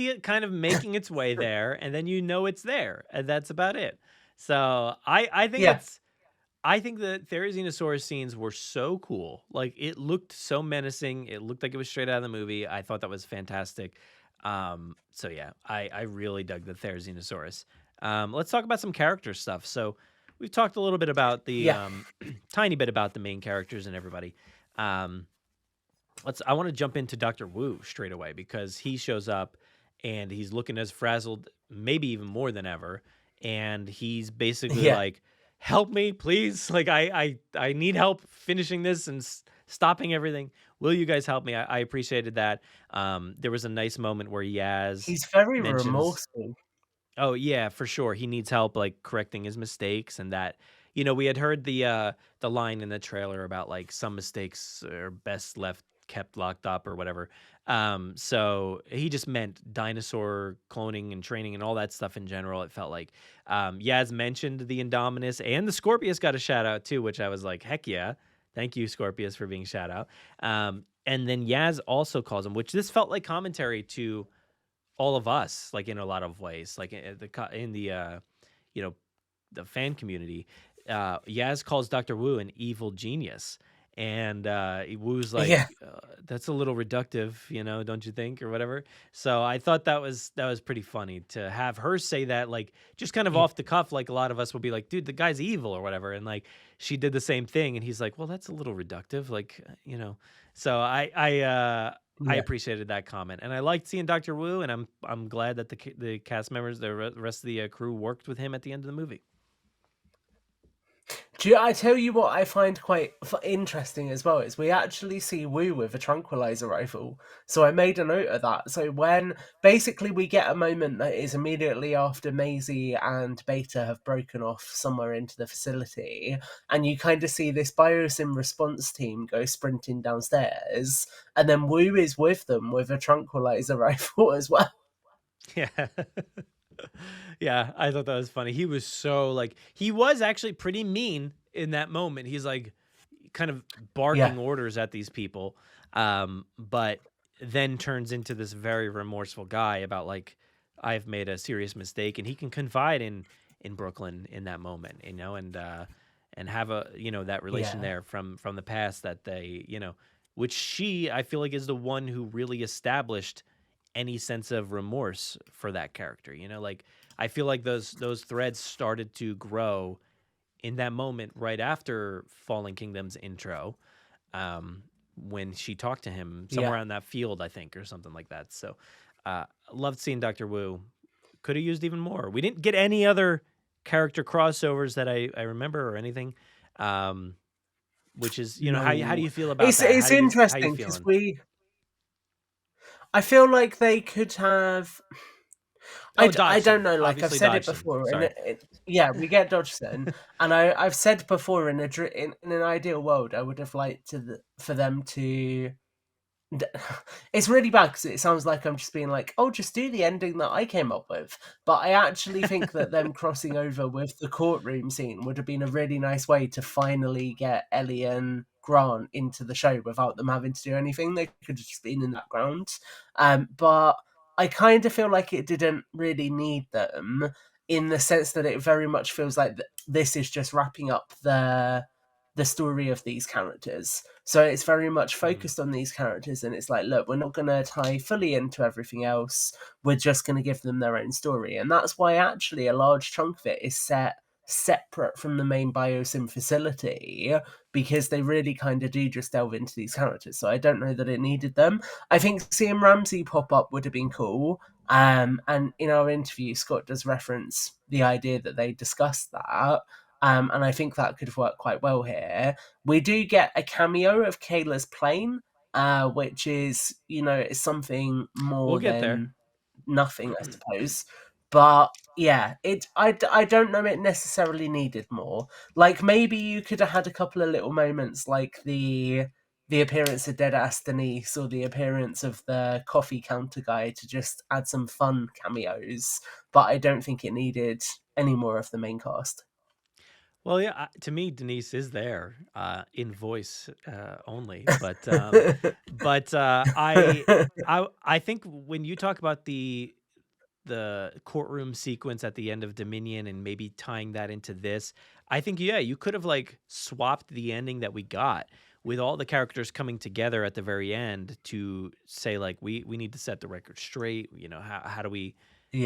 it kind of making its way there, and then it's there, and that's about it. So Yeah, I think the Therizinosaurus scenes were so cool. Like it looked so menacing. It looked like it was straight out of the movie. I thought that was fantastic. So yeah, I really dug the Therizinosaurus. Let's talk about some character stuff. So we've talked a little bit about the yeah. tiny bit about the main characters and everybody. Um, I want to jump into Dr. Wu straight away because he shows up and he's looking as frazzled, maybe even more than ever. And he's basically Yeah. like, help me, please. Like, I need help finishing this and stopping everything. Will you guys help me? I appreciated that. There was a nice moment where Yaz He's very mentions, remorseful. Oh yeah, for sure. He needs help like correcting his mistakes, and that, you know, we had heard the line in the trailer about like some mistakes are best left kept locked up or whatever. So he just meant dinosaur cloning and training and all that stuff in general. It felt like Yaz mentioned the Indominus, and the Scorpius got a shout out too, which I was like, heck yeah. Thank you, Scorpius, for being shout out. And then Yaz also calls him, which this felt like commentary to all of us, like in a lot of ways, like in the you know, the fan community. Yaz calls Dr. Wu an evil genius, and Wu's like, Yeah, "That's a little reductive, you know, don't you think, or whatever." So I thought that was pretty funny to have her say that, like just kind of yeah, off the cuff, like a lot of us would be like, "Dude, the guy's evil" or whatever, and like she did the same thing, and he's like, "Well, that's a little reductive," like you know. So I yeah. appreciated that comment, and I liked seeing Doctor Wu, and I'm glad that the cast members, the rest of the crew, worked with him at the end of the movie. I tell you what I find quite interesting as well is we actually see Wu with a tranquilizer rifle. So I made a note of that. So when basically we get a moment that is immediately after Maisie and Beta have broken off somewhere into the facility, and you kind of see this biosim response team go sprinting downstairs, and then Wu is with them with a tranquilizer rifle as well. Yeah. Yeah, I thought that was funny. He was so like he was actually pretty mean in that moment. He's like kind of Yeah, barking orders at these people, but then turns into this very remorseful guy about like I've made a serious mistake, and he can confide in Brooklyn in that moment, you know, and have a, you know, that relation yeah, there from the past that they, you know, which she, I feel like, is the one who really established any sense of remorse for that character. You know, like I feel like those threads started to grow in that moment right after Fallen Kingdom's intro, when she talked to him yeah. somewhere on that field, I think, or something like that. So, loved seeing Doctor Wu. Could have used even more. We didn't get any other character crossovers that I remember or anything. Um, which is, you know, how do No, you feel about that? it's How you interesting because feeling? I feel like they could have. Oh, I don't Dodgson, know. Like I've obviously said it Dodgson. before, and Sorry. yeah, we get Dodgson, and I've said before in an ideal world, I would have liked for them to. It's really bad because it sounds like I'm just being like, oh, just do the ending that I came up with. But I actually think that them crossing over with the courtroom scene would have been a really nice way to finally get Ellie and Grant into the show without them having to do anything. They could have just been in the background. But I kind of feel like it didn't really need them in the sense that it very much feels like this is just wrapping up the story of these characters. So it's very much Mhm. focused on these characters, and it's like, look, we're not going to tie fully into everything else. We're just going to give them their own story. And that's why actually a large chunk of it is set separate from the main biosim facility because they really kind of do just delve into these characters. So I don't know that it needed them. I think seeing Ramsey pop up would have been cool. And in our interview, Scott does reference the idea that they discussed that. And I think that could work quite well here. We do get a cameo of Kayla's plane, which is, is something We'll more get there. than nothing, I suppose. But yeah, I don't know it necessarily needed more. Like maybe you could have had a couple of little moments like the appearance of Deadass Denise or the appearance of the coffee counter guy to just add some fun cameos, but I don't think it needed any more of the main cast. Well, yeah, to me, Denise is there in voice only, but I think when you talk about the courtroom sequence at the end of Dominion and maybe tying that into this, I think yeah, you could have like swapped the ending that we got with all the characters coming together at the very end to say like we need to set the record straight. You know, Yeah.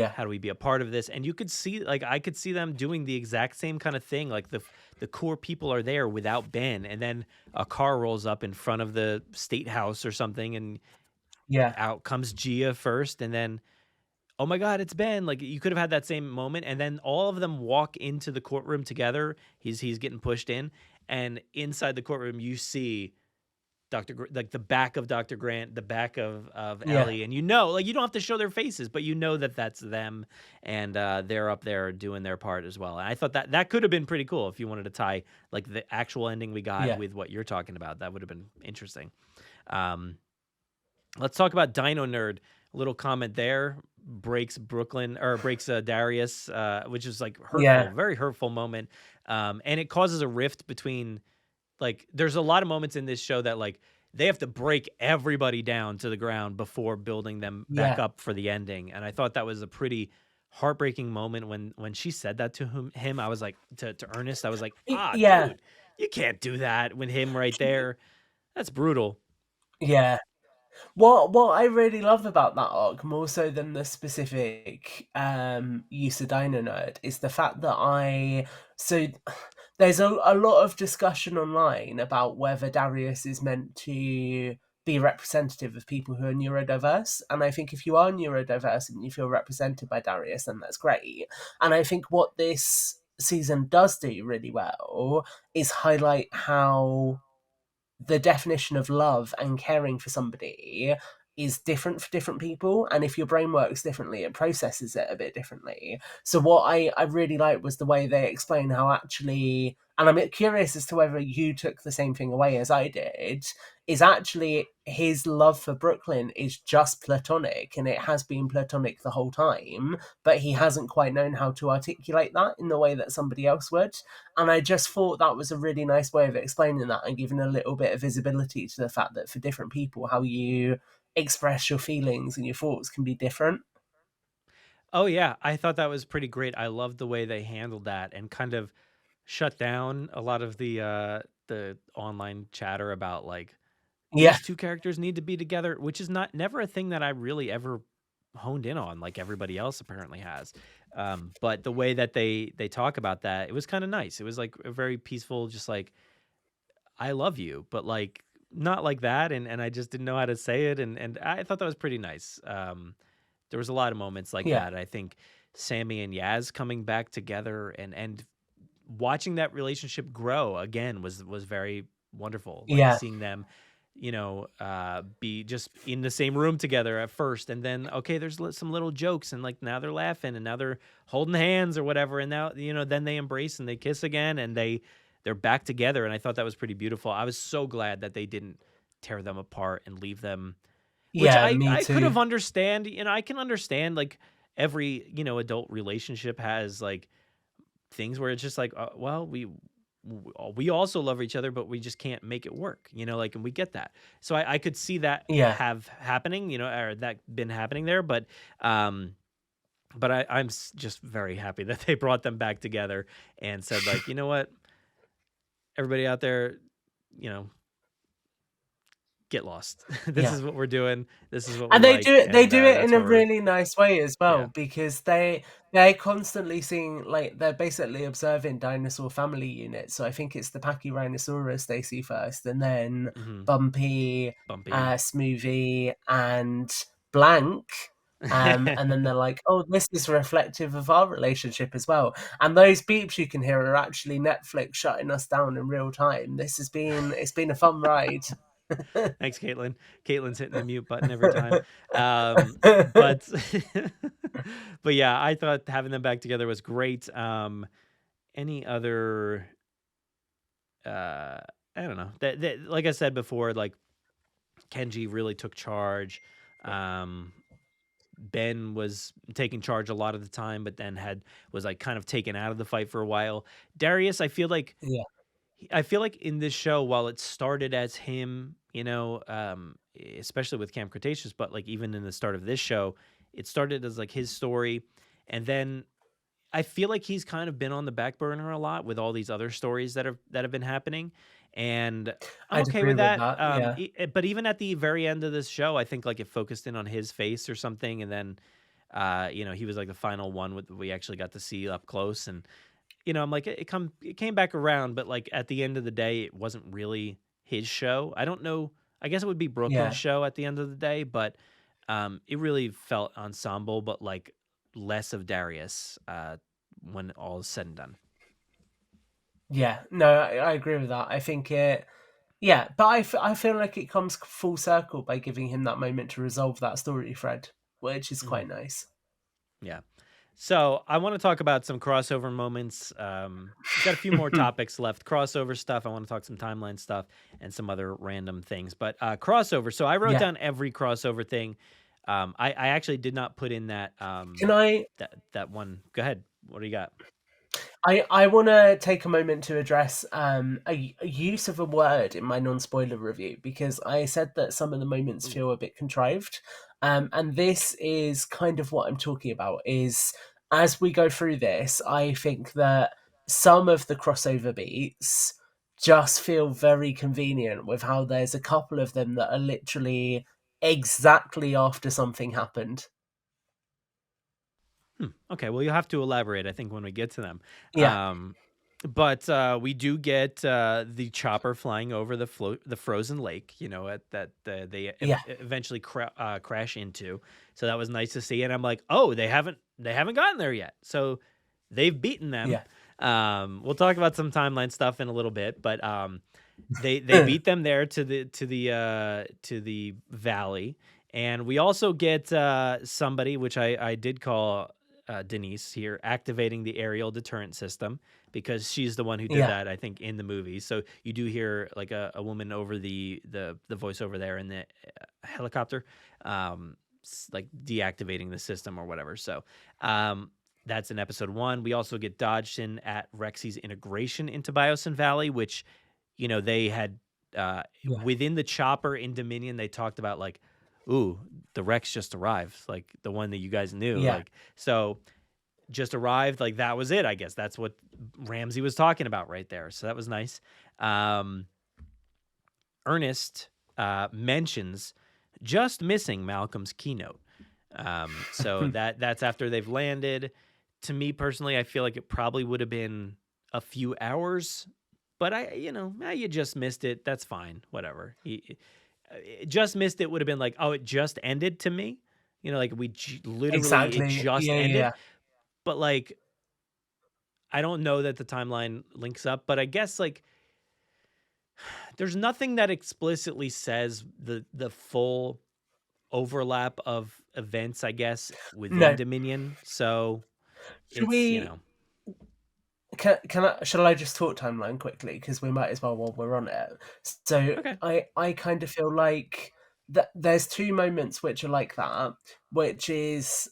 how do we be a part of this? And you could see, like, I could see them doing the exact same kind of thing. Like the core people are there without Ben, and then a car rolls up in front of the state house or something, and Yeah. out comes Gia first, and then oh my God, it's Ben. Like you could have had that same moment, and then all of them walk into the courtroom together. He's getting pushed in, and inside the courtroom, you see like the back of Dr. Grant, the back of Yeah. Ellie, and like you don't have to show their faces, but that that's them, and they're up there doing their part as well. And I thought that could have been pretty cool if you wanted to tie like the actual ending we got Yeah. with what you're talking about. That would have been interesting. Um, let's talk about Dino Nerd. A little comment there breaks Darius, which is like hurtful, Yeah. very hurtful moment, and it causes a rift between like there's a lot of moments in this show that like they have to break everybody down to the ground before building them back Yeah. up for the ending. And I thought that was a pretty heartbreaking moment when she said that to him. I was like to Ernest, I was like, Yeah. dude, you can't do that with him right there. That's brutal. Yeah. What I really love about that arc, more so than the specific use of Dino Nerd, is the fact that so there's a lot of discussion online about whether Darius is meant to be representative of people who are neurodiverse. And I think if you are neurodiverse and you feel represented by Darius, then that's great. And I think what this season does do really well is highlight how the definition of love and caring for somebody is different for different people, and if your brain works differently it processes it a bit differently. So what I really liked was the way they explain how actually, and I'm curious as to whether you took the same thing away as I did, is actually his love for Brooklyn is just platonic, and it has been platonic the whole time, but he hasn't quite known how to articulate that in the way that somebody else would. And I just thought that was a really nice way of explaining that and giving a little bit of visibility to the fact that for different people, how you express your feelings and your thoughts can be different. Oh yeah, I thought that was pretty great. I loved the way they handled that and kind of shut down a lot of the online chatter about like Yeah, these two characters need to be together, which is not never a thing that I really ever honed in on like everybody else apparently has. But the way that they talk about that, it was kind of nice. It was like a very peaceful, just like I love you, but like not like that. And I just didn't know how to say it. And I thought that was pretty nice. There was a lot of moments like yeah, that. I think Sammy and Yaz coming back together and watching that relationship grow again was very wonderful. Like yeah, seeing them, be just in the same room together at first, and then okay, there's some little jokes, and like now they're laughing, and now they're holding hands or whatever, and now then they embrace and they kiss again, and they're back together, and I thought that was pretty beautiful. I was so glad that they didn't tear them apart and leave them, which yeah, me I could too. have understand. I can understand like every adult relationship has like things where it's just like, well, we also love each other, but we just can't make it work, like, and we get that. So I could see that Yeah, have happening, or that been happening there, but I'm just very happy that they brought them back together and said like, you know what, everybody out there, you know, get lost. This yeah. is what we're doing. This is what we And they like, do it. They and do it that's in a why we're really nice way as well, yeah. because they're constantly seeing, like, they're basically observing dinosaur family units. So I think it's the Pachyrhinosaurus they see first, and then Hmm. Bumpy, Bumpy. Smoothie, and Blank. And then they're like, "Oh, this is reflective of our relationship as well." And those beeps you can hear are actually Netflix shutting us down in real time. It's been a fun ride. Thanks, Caitlin. Caitlin's hitting the mute button every time. But but yeah, I thought having them back together was great. Any other I don't know. That like I said before, like Kenji really took charge. Um Ben was taking charge a lot of the time, but then was like kind of taken out of the fight for a while. Darius, Yeah, I feel like in this show, while it started as him, especially with Camp Cretaceous, but like even in the start of this show, it started as like his story. And then I feel like he's kind of been on the back burner a lot with all these other stories that have been happening. And I'm I'd okay agree with with that. that. Yeah. But even at the very end of this show, I think like it focused in on his face or something. And then, he was like the final one we actually got to see up close. And I'm like, it came back around, but like at the end of the day, it wasn't really his show. I don't know. I guess it would be Brooklyn's Yeah. show at the end of the day, but it really felt ensemble, but like less of Darius when all is said and done. Yeah, no, I agree with that. I think it. Yeah, but I feel like it comes full circle by giving him that moment to resolve that story thread, which is Mhm. quite nice. Yeah. So I want to talk about some crossover moments. Got a few more topics left. Crossover stuff. I want to talk some timeline stuff and some other random things. But crossover. So I wrote Yeah. down every crossover thing. I actually did not put in that Can I that one. Go ahead. What do you got? I want to take a moment to address a use of a word in my non-spoiler review, because I said that some of the moments Ooh. feel a bit contrived, and this is kind of what I'm talking about. Is as we go through this, I think that some of the crossover beats just feel very convenient with how there's a couple of them that are literally exactly after something happened. Okay, well, you'll have to elaborate, I think, when we get to them. Yeah, But we do get the chopper flying over the frozen lake, that they yeah, eventually crash into. So that was nice to see. And I'm like, oh, they haven't gotten there yet. So they've beaten them. yeah, We'll talk about some timeline stuff in a little bit, but they beat them there to the valley. And we also get somebody, which I did call Denise here, activating the aerial deterrent system, because she's the one who did yeah, that, I think, in the movie. So you do hear like a woman over the voiceover there in the helicopter, like deactivating the system or whatever. So that's in episode 1. We also get dodged in at Rexy's integration into Biosyn Valley, which they had yeah, within the chopper in Dominion. They talked about like, ooh, the Rex just arrived, like the one that you guys knew, yeah. like, so just arrived, like that was it. I guess that's what Ramsey was talking about right there. So that was nice. Um, Ernest mentions just missing Malcolm's keynote. So that's after they've landed. To me personally, I feel like it probably would have been a few hours, but you just missed it. That's fine. Whatever. Just missed it would have been like, oh, it just ended to me. Like literally it Exactly. just Yeah, yeah, ended. yeah. But like, I don't know that the timeline links up, but I guess like there's nothing that explicitly says the full overlap of events, I guess, within No. Dominion. So Should it's, we? Can I? Shall I just talk timeline quickly? Because we might as well while we're on it. So okay. I kind of feel like that there's two moments which are like that, which is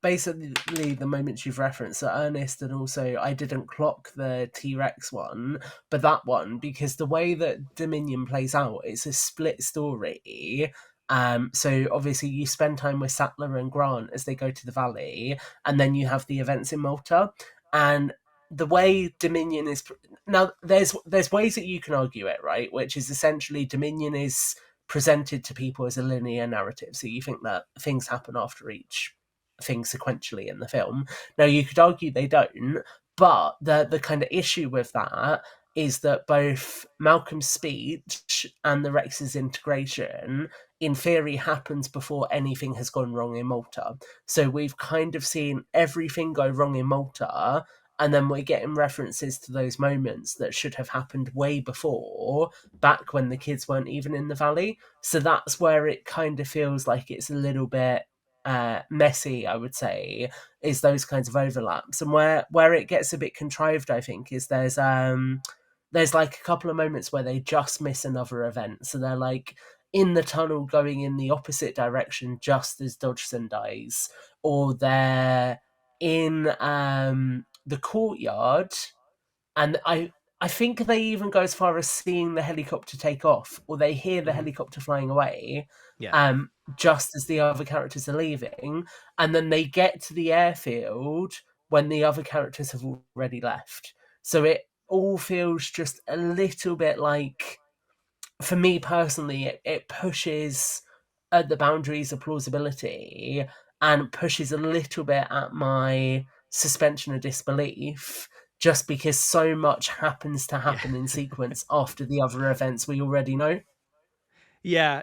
basically the moments you've referenced, so Ernest, and also I didn't clock the T-Rex one, but that one, because the way that Dominion plays out, it's a split story. So obviously you spend time with Sattler and Grant as they go to the valley, and then you have the events in Malta. And the way Dominion is now, there's ways that you can argue it, right? Which is essentially Dominion is presented to people as a linear narrative, so you think that things happen after each thing sequentially in the film. Now you could argue they don't, but the kind of issue with that is that both Malcolm's speech and the Rex's integration in theory happens before anything has gone wrong in Malta. So we've kind of seen everything go wrong in Malta, and then we're getting references to those moments that should have happened way before, back when the kids weren't even in the valley. So that's where it kind of feels like it's a little bit messy, I would say, is those kinds of overlaps. And where it gets a bit contrived, I think, is there's like a couple of moments where they just miss another event. So they're like in the tunnel going in the opposite direction just as Dodgson dies, or they're in the courtyard, and I think they even go as far as seeing the helicopter take off, or they hear the Hmm. helicopter flying away, Yeah. just as the other characters are leaving, and then they get to the airfield when the other characters have already left. So it all feels just a little bit like, for me personally, it pushes at the boundaries of plausibility, and pushes a little bit at my suspension of disbelief, just because so much happens to Yeah. happen in sequence after the other events we already know. Yeah,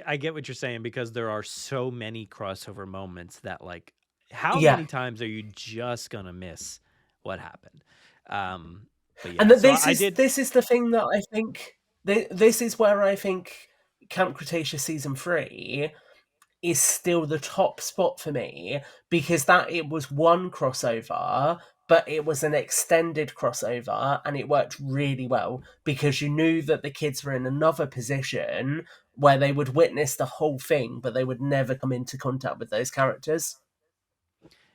I get what you're saying, because there are so many crossover moments that like, how Yeah. many times are you just gonna miss what happened? Um, but And yeah, that so I did. this is the thing that I think. This is where I think Camp Cretaceous season 3 is still the top spot for me, because that it was one crossover, but it was an extended crossover, and it worked really well because you knew that the kids were in another position where they would witness the whole thing, but they would never come into contact with those characters.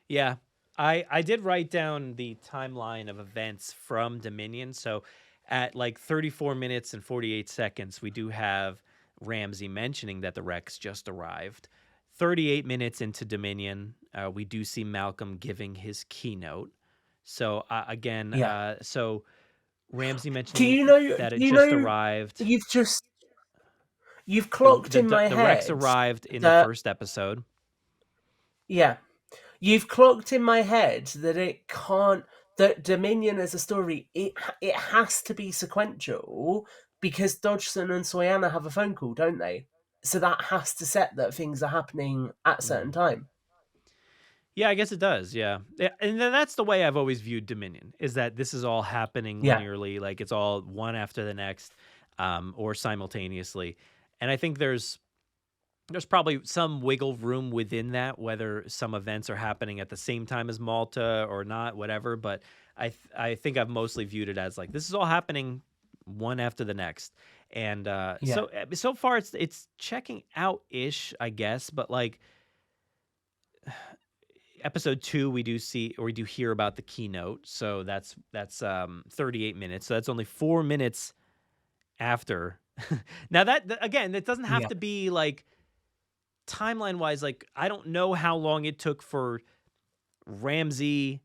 Yeah. I did write down the timeline of events from Dominion. So at like 34 minutes and 48 seconds, we do have Ramsey mentioning that the Rex just arrived. 38 minutes into Dominion, we do see Malcolm giving his keynote. So again, Yeah. so Ramsey Do mentioning you know? that it You just know? arrived. You've just you've clocked in my The Rex head arrived in the that, first episode. yeah, you've clocked in my head that it can't, that Dominion as a story, it has to be sequential, because Dodgson and Soyana have a phone call, don't they? So that has to set that things are happening at a certain Mhm. time. Yeah, I guess it does. Yeah. And then that's the way I've always viewed Dominion, is that this is all happening Yeah, linearly, like it's all one after the next, or simultaneously. And I think there's probably some wiggle room within that, whether some events are happening at the same time as Malta or not, whatever. But I think I've mostly viewed it as like this is all happening one after the next. And yeah, so far it's checking out ish, I guess. But like episode 2, we do see, or we do hear about the keynote. So that's 38 minutes. So that's only 4 minutes after. Now again, it doesn't have yeah, to be like timeline wise. Like I don't know how long it took for Ramsey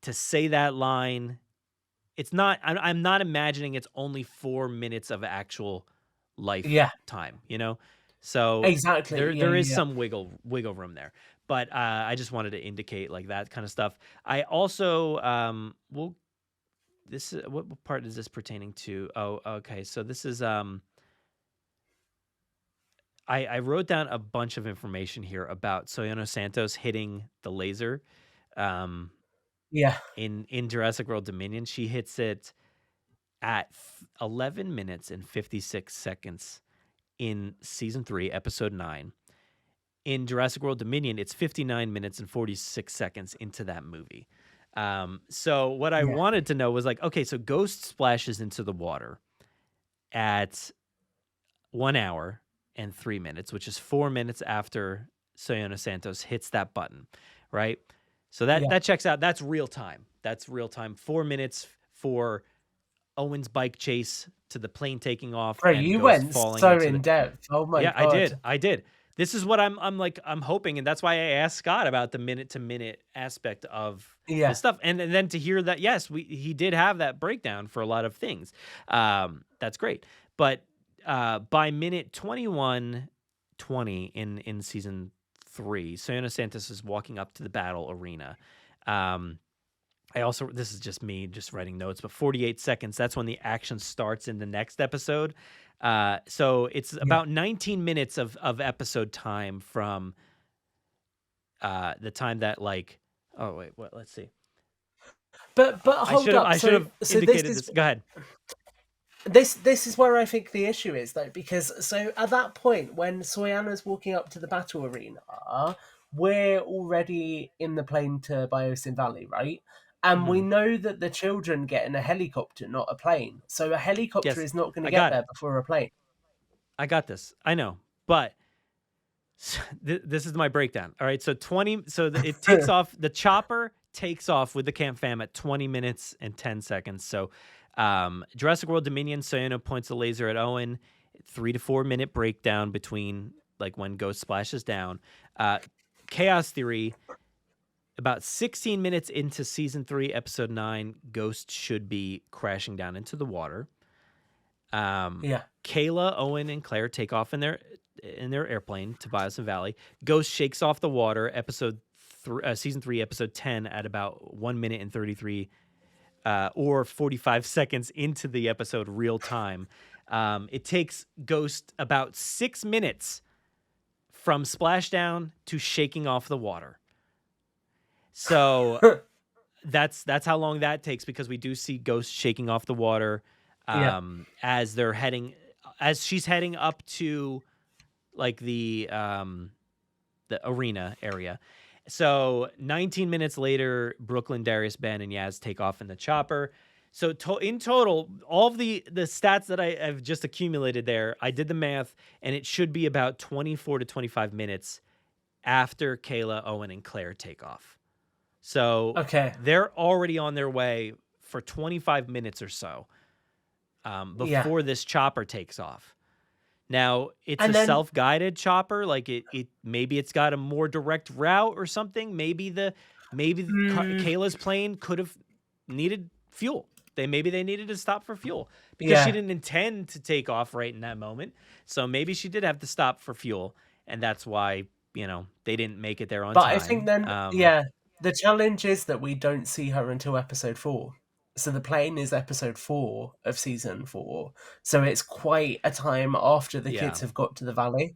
to say that line. It's not. I'm not imagining it's only 4 minutes of actual life yeah. time. You know, so Exactly. Yeah, there is yeah, some wiggle room there. But I just wanted to indicate like that kind of stuff. I also well, this is what part is this pertaining to? Oh, okay. So this is I wrote down a bunch of information here about Soyano Santos hitting the laser. Um, yeah, in Jurassic World Dominion, she hits it at 11 minutes and 56 seconds in season 3, episode 9. In Jurassic World Dominion, it's 59 minutes and 46 seconds into that movie. So what I yeah, wanted to know was like, okay, so Ghost splashes into the water at 1 hour and 3 minutes, which is 4 minutes after Soyana Santos hits that button, right? So yeah. that checks out. That's real time. That's real time. 4 minutes for Owen's bike chase to the plane taking off Bro, and you Ghost went falling so into in the. depth. Oh my Yeah, I god. did. I did. This is what I'm hoping, and that's why I asked Scott about the minute to minute aspect of Yeah, this stuff, and then to hear that yes, he did have that breakdown for a lot of things. That's great. But by minute 21:20 in season 3, Soyana Santos is walking up to the battle arena. I also, this is just me just writing notes, but 48 seconds, that's when the action starts in the next episode. So it's yeah. about 19 minutes of episode time from the time that like, oh wait, what? Let's see. But hold up. I should have So this indicated is this. Go ahead. this is where I think the issue is, though, because so at that point when Soyana's walking up to the battle arena, we're already in the plane to Biosin Valley, right? And we Hmm. know that the children get in a helicopter, not a plane. So a helicopter Yes, is not going to I get got there it. before a plane. I got this. I know, but this is my breakdown. All right, so it takes off. The chopper takes off with the camp fam at 20 minutes and 10 seconds. So, Jurassic World Dominion, Soyano points the laser at Owen. 3 to 4 minute breakdown between like when Ghost splashes down. Chaos Theory. About 16 minutes into season 3, episode 9, Ghost should be crashing down into the water. Yeah, Kayla, Owen, and Claire take off in their airplane to Biosin Valley. Ghost shakes off the water. Season 3, episode 10, at about 1 minute and 33 or 45 seconds into the episode, real time. It takes Ghost about 6 minutes from splashdown to shaking off the water. So that's how long that takes, because we do see Ghost shaking off the water. Yeah. as she's heading up to like the arena area. So 19 minutes later, Brooklyn, Darius, Ben, and Yaz take off in the chopper. So in total, all of the stats that I've just accumulated there, I did the math, and it should be about 24 to 25 minutes after Kayla, Owen, and Claire take off. So Okay. they're already on their way for 25 minutes or so before this chopper takes off. Now, it's a self-guided chopper. Like it maybe it's got a more direct route or something. Maybe Kayla's plane could have needed fuel. Maybe they needed to stop for fuel because she didn't intend to take off right in that moment. So maybe she did have to stop for fuel, and that's why, they didn't make it there on time. But I think then, the challenge is that we don't see her until episode 4. So the plane is episode 4 of season 4. So it's quite a time after the kids have got to the valley.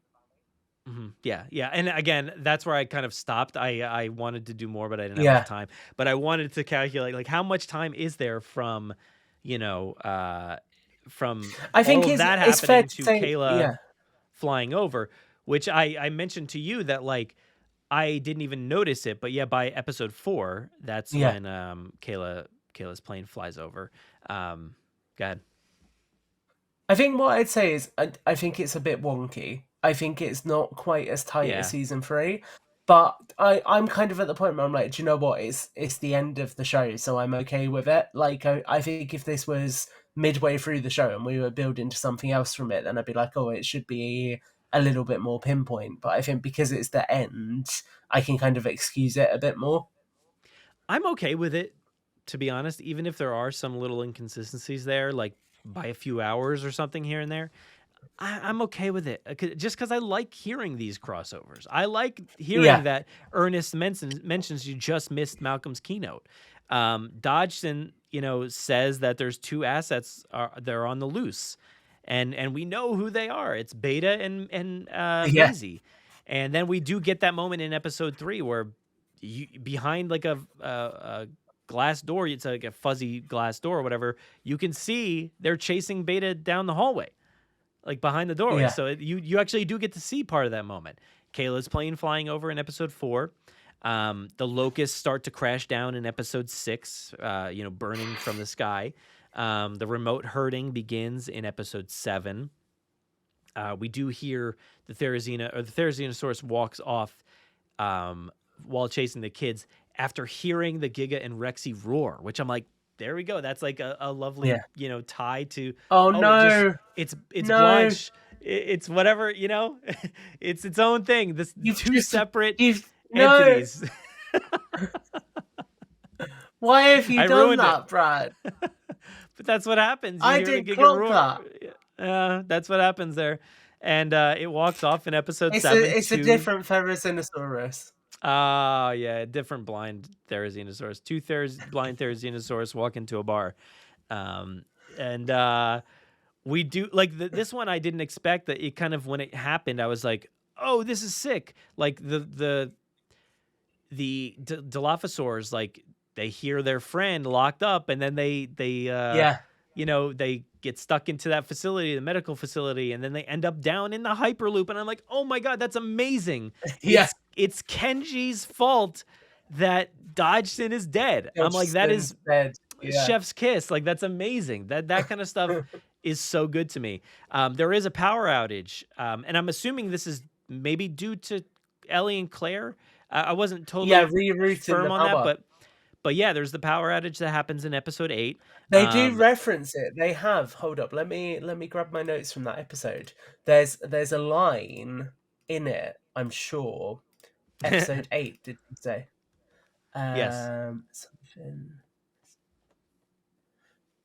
Mm-hmm. Yeah. And again, that's where I kind of stopped. I wanted to do more, but I didn't have enough time. But I wanted to calculate, like, how much time is there from, from I think all of that it's fair happening to Kayla flying over, which I mentioned to you that, like, I didn't even notice it. But yeah, by episode 4, that's when Kayla's plane flies over. Go ahead. I think what I'd say is I think it's a bit wonky. I think it's not quite as tight as season 3. But I'm kind of at the point where I'm like, do you know what? It's the end of the show, so I'm okay with it. Like, I think if this was midway through the show and we were building to something else from it, then I'd be like, oh, it should be a little bit more pinpoint. But I think because it's the end, I can kind of excuse it a bit more. I'm okay with it, to be honest, even if there are some little inconsistencies there, like by a few hours or something here and there. I'm okay with it, just because I like hearing these crossovers. I like hearing that Ernest mentions you just missed Malcolm's keynote. Dodgson, says that there's 2 assets they're on the loose, and we know who they are. It's Beta and Maisie. And then we do get that moment in episode 3 where behind like a glass door, it's like a fuzzy glass door or whatever, you can see they're chasing Beta down the hallway, like behind the doorway. So you actually do get to see part of that moment. Kayla's plane flying over in episode 4. The locusts start to crash down in episode 6, burning from the sky. The remote herding begins in episode 7. We do hear the Therizinosaurus walks off while chasing the kids after hearing the Giga and Rexy roar, which I'm like, there we go. That's like a lovely, tie to. Oh no! It's blind. It's whatever, it's its own thing. This two separate entities. Why have you done that, Brad? But that's what happens. I didn't clock that. That's what happens there, and it walks off in episode 7. It's a different Therizinosaurus. Yeah, different blind Therizinosaurus. 2 blind Therizinosaurus walk into a bar. And we do, like, this one I didn't expect that it kind of, when it happened, I was like, oh, this is sick. Like, the Dilophosaurs, like, they hear their friend locked up, and then they get stuck into that facility, the medical facility, and then they end up down in the Hyperloop. And I'm like, oh my God, that's amazing. It's Kenji's fault that Dodgson is dead. I'm like, that is chef's kiss. Like, that's amazing. That kind of stuff is so good to me. There is a power outage, and I'm assuming this is maybe due to Ellie and Claire. I wasn't totally firm on that, but yeah, there's the power outage that happens in episode 8. They do reference it. They have. Hold up. Let me grab my notes from that episode. There's a line in it, I'm sure. Episode 8, did you say? Yes. Something.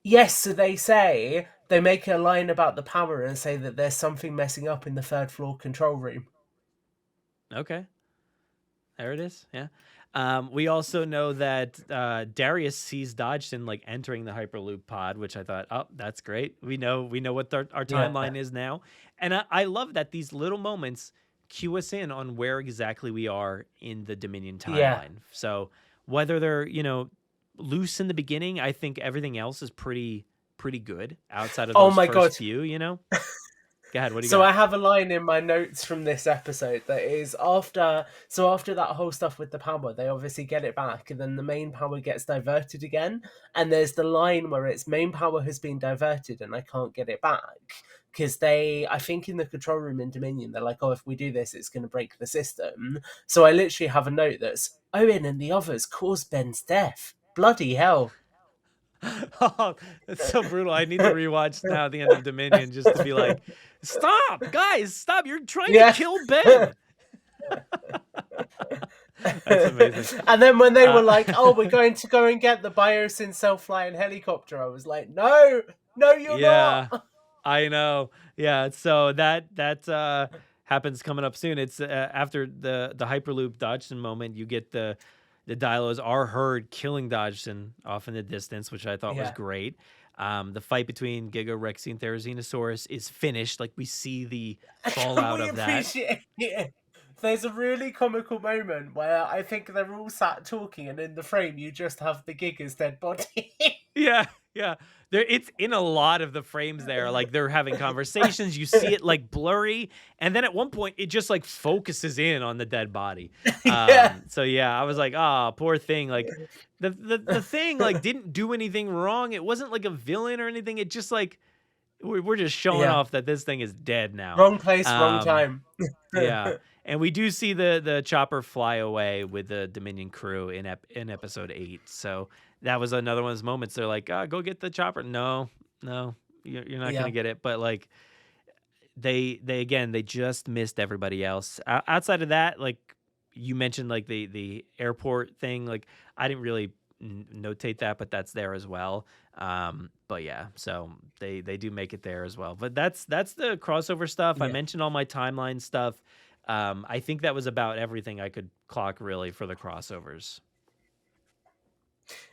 Yes, so they make a line about the power and say that there's something messing up in the 3rd floor control room. Okay. There it is. Yeah. We also know that Darius sees Dodgson like entering the Hyperloop pod, which I thought, oh, that's great. We know what our timeline is now. And I love that these little moments cue us in on where exactly we are in the Dominion timeline. So whether they're, loose in the beginning, I think everything else is pretty pretty good outside of Oh those my God. first few, you know? Go ahead, what do you So got? I have a line in my notes from this episode that is after that whole stuff with the power, they obviously get it back, and then the main power gets diverted again. And there's the line where it's main power has been diverted and I can't get it back. Because I think in the control room in Dominion, they're like, oh, if we do this, it's going to break the system. So I literally have a note that's Owen and the others caused Ben's death. Bloody hell. Oh, that's so brutal. I need to rewatch now the end of Dominion just to be like, stop, guys, stop. You're trying to Yeah. kill Ben. That's amazing. And then when they were like, oh, we're going to go and get the Biosyn self-flying helicopter, I was like, no, you're Yeah, not. I know. Yeah, so that happens coming up soon. It's after the Hyperloop Dodgson moment, you get the dialos are heard killing Dodgson off in the distance, which I thought was Yeah. great. The fight between Giga Rexy and Therizinosaurus is finished. Like, we see the fallout We of that. appreciate it. There's a really comical moment where I think they're all sat talking, and in the frame you just have the Giga's dead body. Yeah. It's in a lot of the frames there. Like, they're having conversations. You see it like blurry, and then at one point it just like focuses in on the dead body. Yeah. So yeah, I was like, oh, poor thing. Like, the thing like didn't do anything wrong. It wasn't like a villain or anything. It just like we're just showing Yeah. off that this thing is dead now. Wrong place, wrong time. Yeah. And we do see the chopper fly away with the Dominion crew in episode 8. So that was another one of those moments. They're like, go get the chopper. No, you're not Yeah. gonna get it. But like, they just missed everybody else. Outside of that, like you mentioned, like the airport thing. Like, I didn't really notate that, but that's there as well. But yeah, so they do make it there as well. But that's the crossover stuff. Yeah. I mentioned all my timeline stuff. I think that was about everything I could clock really for the crossovers.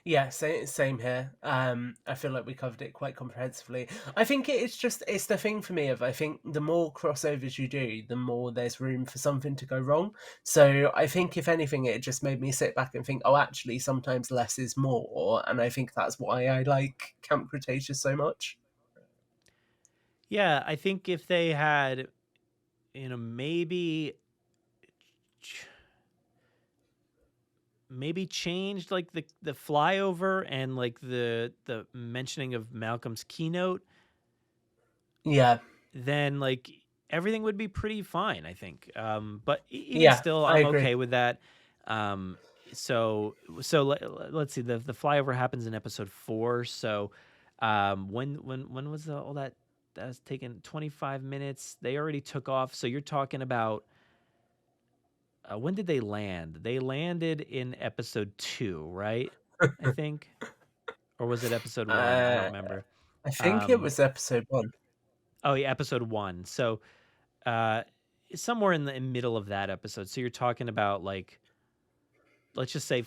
Yeah, same here. I feel like we covered it quite comprehensively. I think it's the thing for me of, I think the more crossovers you do, the more there's room for something to go wrong. So I think if anything, it just made me sit back and think, oh, actually, sometimes less is more, and I think that's why I like Camp Cretaceous so much. Yeah, I think if they had, maybe changed like the flyover and like the mentioning of Malcolm's keynote, Yeah, then like everything would be pretty fine, I think. But even yeah, still, I I'm agree. okay with that. So let's see. The flyover happens in episode 4. So when was all that? That was taking 25 minutes. They already took off. So you're talking about when did they land? They landed in episode 2, right? I think, or was it episode 1? I don't remember. I think it was episode 1. Oh yeah, episode 1. So somewhere in the middle of that episode. So you're talking about, like, let's just say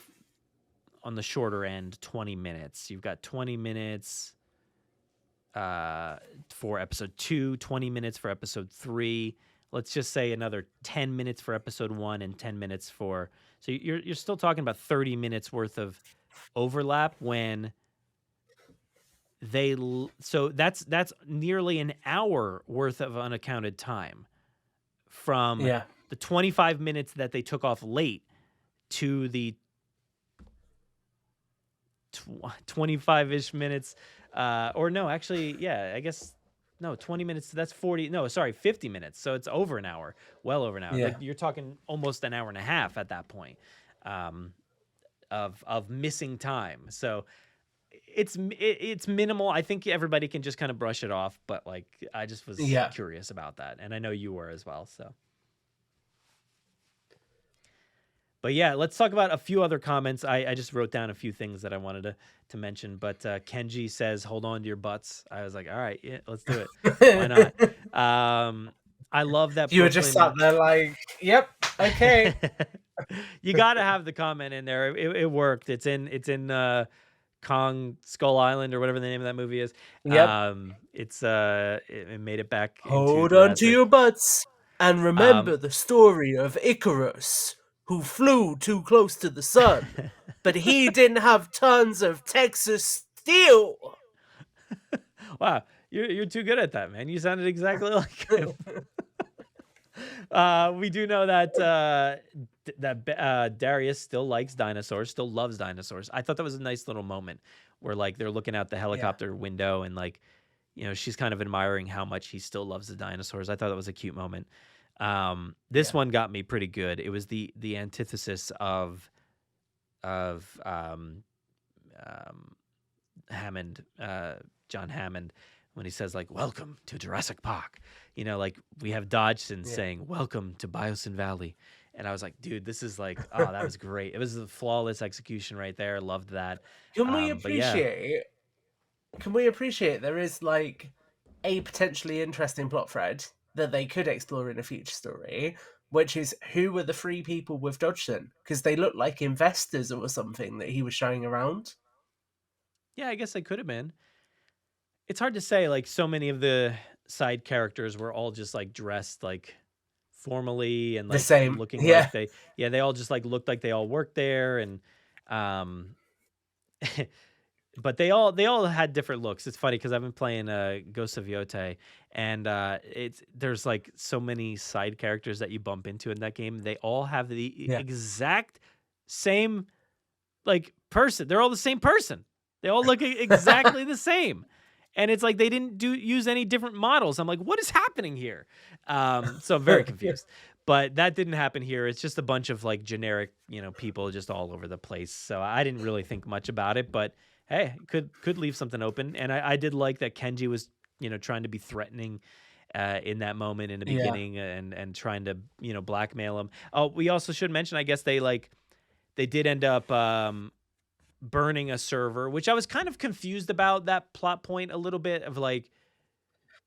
on the shorter end, 20 minutes. You've got 20 minutes for episode 2, 20 minutes for episode 3. Let's just say another 10 minutes for episode 1 and 10 minutes for. So you're still talking about 30 minutes worth of overlap when so that's nearly an hour worth of unaccounted time from the 25 minutes that they took off late to the 25-ish minutes, or no, actually, yeah, I guess, no, 20 minutes, that's 50 minutes, so it's over an hour, well over an hour. Like, you're talking almost an hour and a half at that point of missing time. So it's minimal. I think everybody can just kind of brush it off, but like, I just was curious about that, and I know you were as well. So, but yeah, let's talk about a few other comments. I just wrote down a few things that I wanted to mention, but Kenji says, "Hold on to your butts." I was like, "All right, yeah, let's do it. Why not?" I love that you were just sat there like, "Yep, okay." You got to have the comment in there. It worked. It's in Kong Skull Island or whatever the name of that movie is. Yep. It made it back. Hold on to your butts and remember the story of Icarus, who flew too close to the sun, but he didn't have tons of Texas steel. Wow, you're too good at that, man. You sounded exactly like him. We do know that Darius still likes dinosaurs, still loves dinosaurs. I thought that was a nice little moment where like they're looking out the Yeah, helicopter window and like she's kind of admiring how much he still loves the dinosaurs. I thought that was a cute moment. This yeah, one got me pretty good. It was the antithesis of um, Hammond, John Hammond, when he says like "Welcome to Jurassic Park," like we have Dodgson yeah. saying "Welcome to Biosin Valley," and I was like, dude, this is like, oh, that was great. It was a flawless execution right there. Loved that. Can we But yeah, appreciate? Can we appreciate there is like a potentially interesting plot thread that they could explore in a future story, which is who were the three people with Dodgson? Because they look like investors or something that he was showing around. yeah, I guess I could have been. It's hard to say. Like so many of the side characters were all just like dressed like formally and The like same, looking yeah, like they all just like looked like they all worked there and um but they all had different looks. It's funny because I've been playing Ghost of Yote, and there's like so many side characters that you bump into in that game. They all have the yeah. exact same like person. They're all the same person. They all look exactly the same. And it's like they didn't use any different models. I'm like, what is happening here? So I'm very confused. But that didn't happen here. It's just a bunch of like generic, people just all over the place. So I didn't really think much about it. But hey, could leave something open. And I did like that Kenji was, trying to be threatening in that moment in the Yeah, beginning and trying to, blackmail him. Oh, we also should mention, I guess they did end up burning a server, which I was kind of confused about that plot point a little bit of like,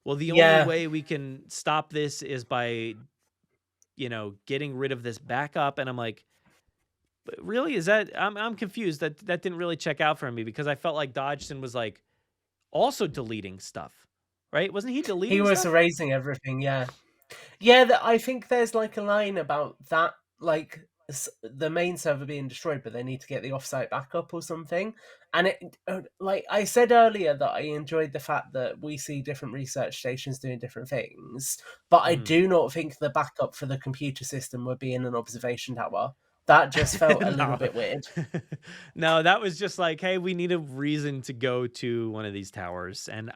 well, the only yeah. way we can stop this is by, getting rid of this backup. And I'm like, but really, is that I'm confused. That didn't really check out for me because I felt like Dodgson was like also deleting stuff, right? Wasn't he He deleting was stuff? erasing everything. Yeah, yeah. I think there's like a line about that, like the main server being destroyed, but they need to get the offsite backup or something. And like I said earlier, that I enjoyed the fact that we see different research stations doing different things, but I Mhm. do not think the backup for the computer system would be in an observation tower. That just felt a little No. bit weird. No, that was just like, hey, we need a reason to go to one of these towers and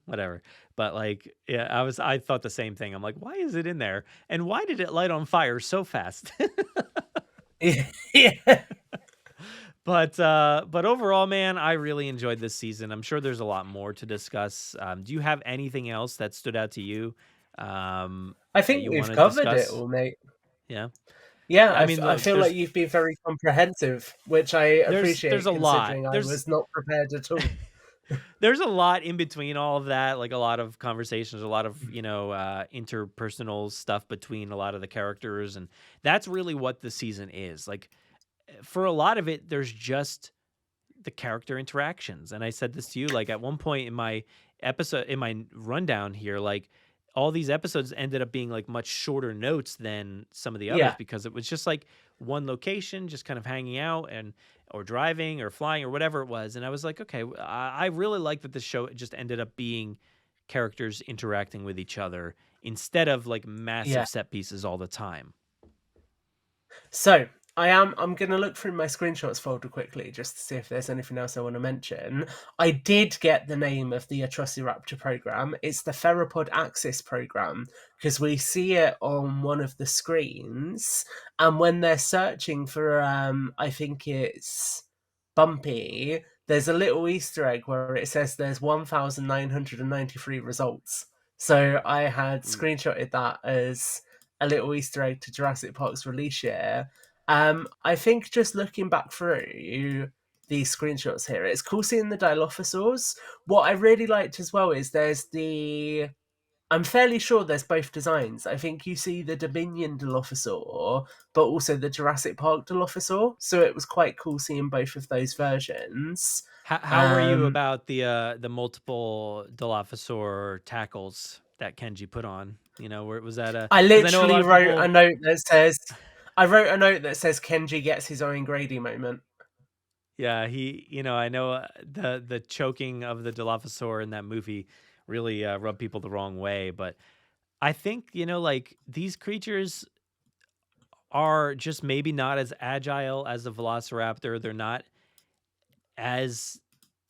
whatever. But like, yeah, I thought the same thing. I'm like, why is it in there? And why did it light on fire so fast? Yeah. But overall, man, I really enjoyed this season. I'm sure there's a lot more to discuss. Do you have anything else that stood out to you I that think you we've want to covered it discuss? all, mate. Yeah. Yeah, I mean, I look, feel like you've been very comprehensive, which I there's appreciate a lot. considering I was not prepared at all. There's a lot in between all of that, like a lot of conversations, a lot of, interpersonal stuff between a lot of the characters. And that's really what the season is. Like for a lot of it, there's just the character interactions. And I said this to you, like at one point in my rundown here, like all these episodes ended up being like much shorter notes than some of the others Yeah, because it was just like one location, just kind of hanging out and or driving or flying or whatever it was. And I was like, okay, I really like that the show just ended up being characters interacting with each other instead of like yeah. massive set pieces all the time. So I'm gonna look through my screenshots folder quickly just to see if there's anything else I want to mention. I did get the name of the Atrociraptor program. It's the Theropod Axis program because we see it on one of the screens, and when they're searching for I think it's Bumpy, there's a little Easter egg where it says there's 1,993 results. So I had Ooh. screenshotted that as a little Easter egg to Jurassic Park's release year. I think just looking back through these screenshots here, it's cool seeing the Dilophosaurs. What I really liked as well is there's the. I'm fairly sure there's both designs. I think you see the Dominion Dilophosaur, but also the Jurassic Park Dilophosaur. So it was quite cool seeing both of those versions. How were you Um, about the multiple Dilophosaur tackles that Kenji put on? Where was that I because I know a lot literally of wrote a people. note that says, I wrote a note that says Kenji gets his own Grady moment. Yeah, I know the choking of the Dilophosaur in that movie really rubbed people the wrong way, but I think, like these creatures are just maybe not as agile as a velociraptor. They're not as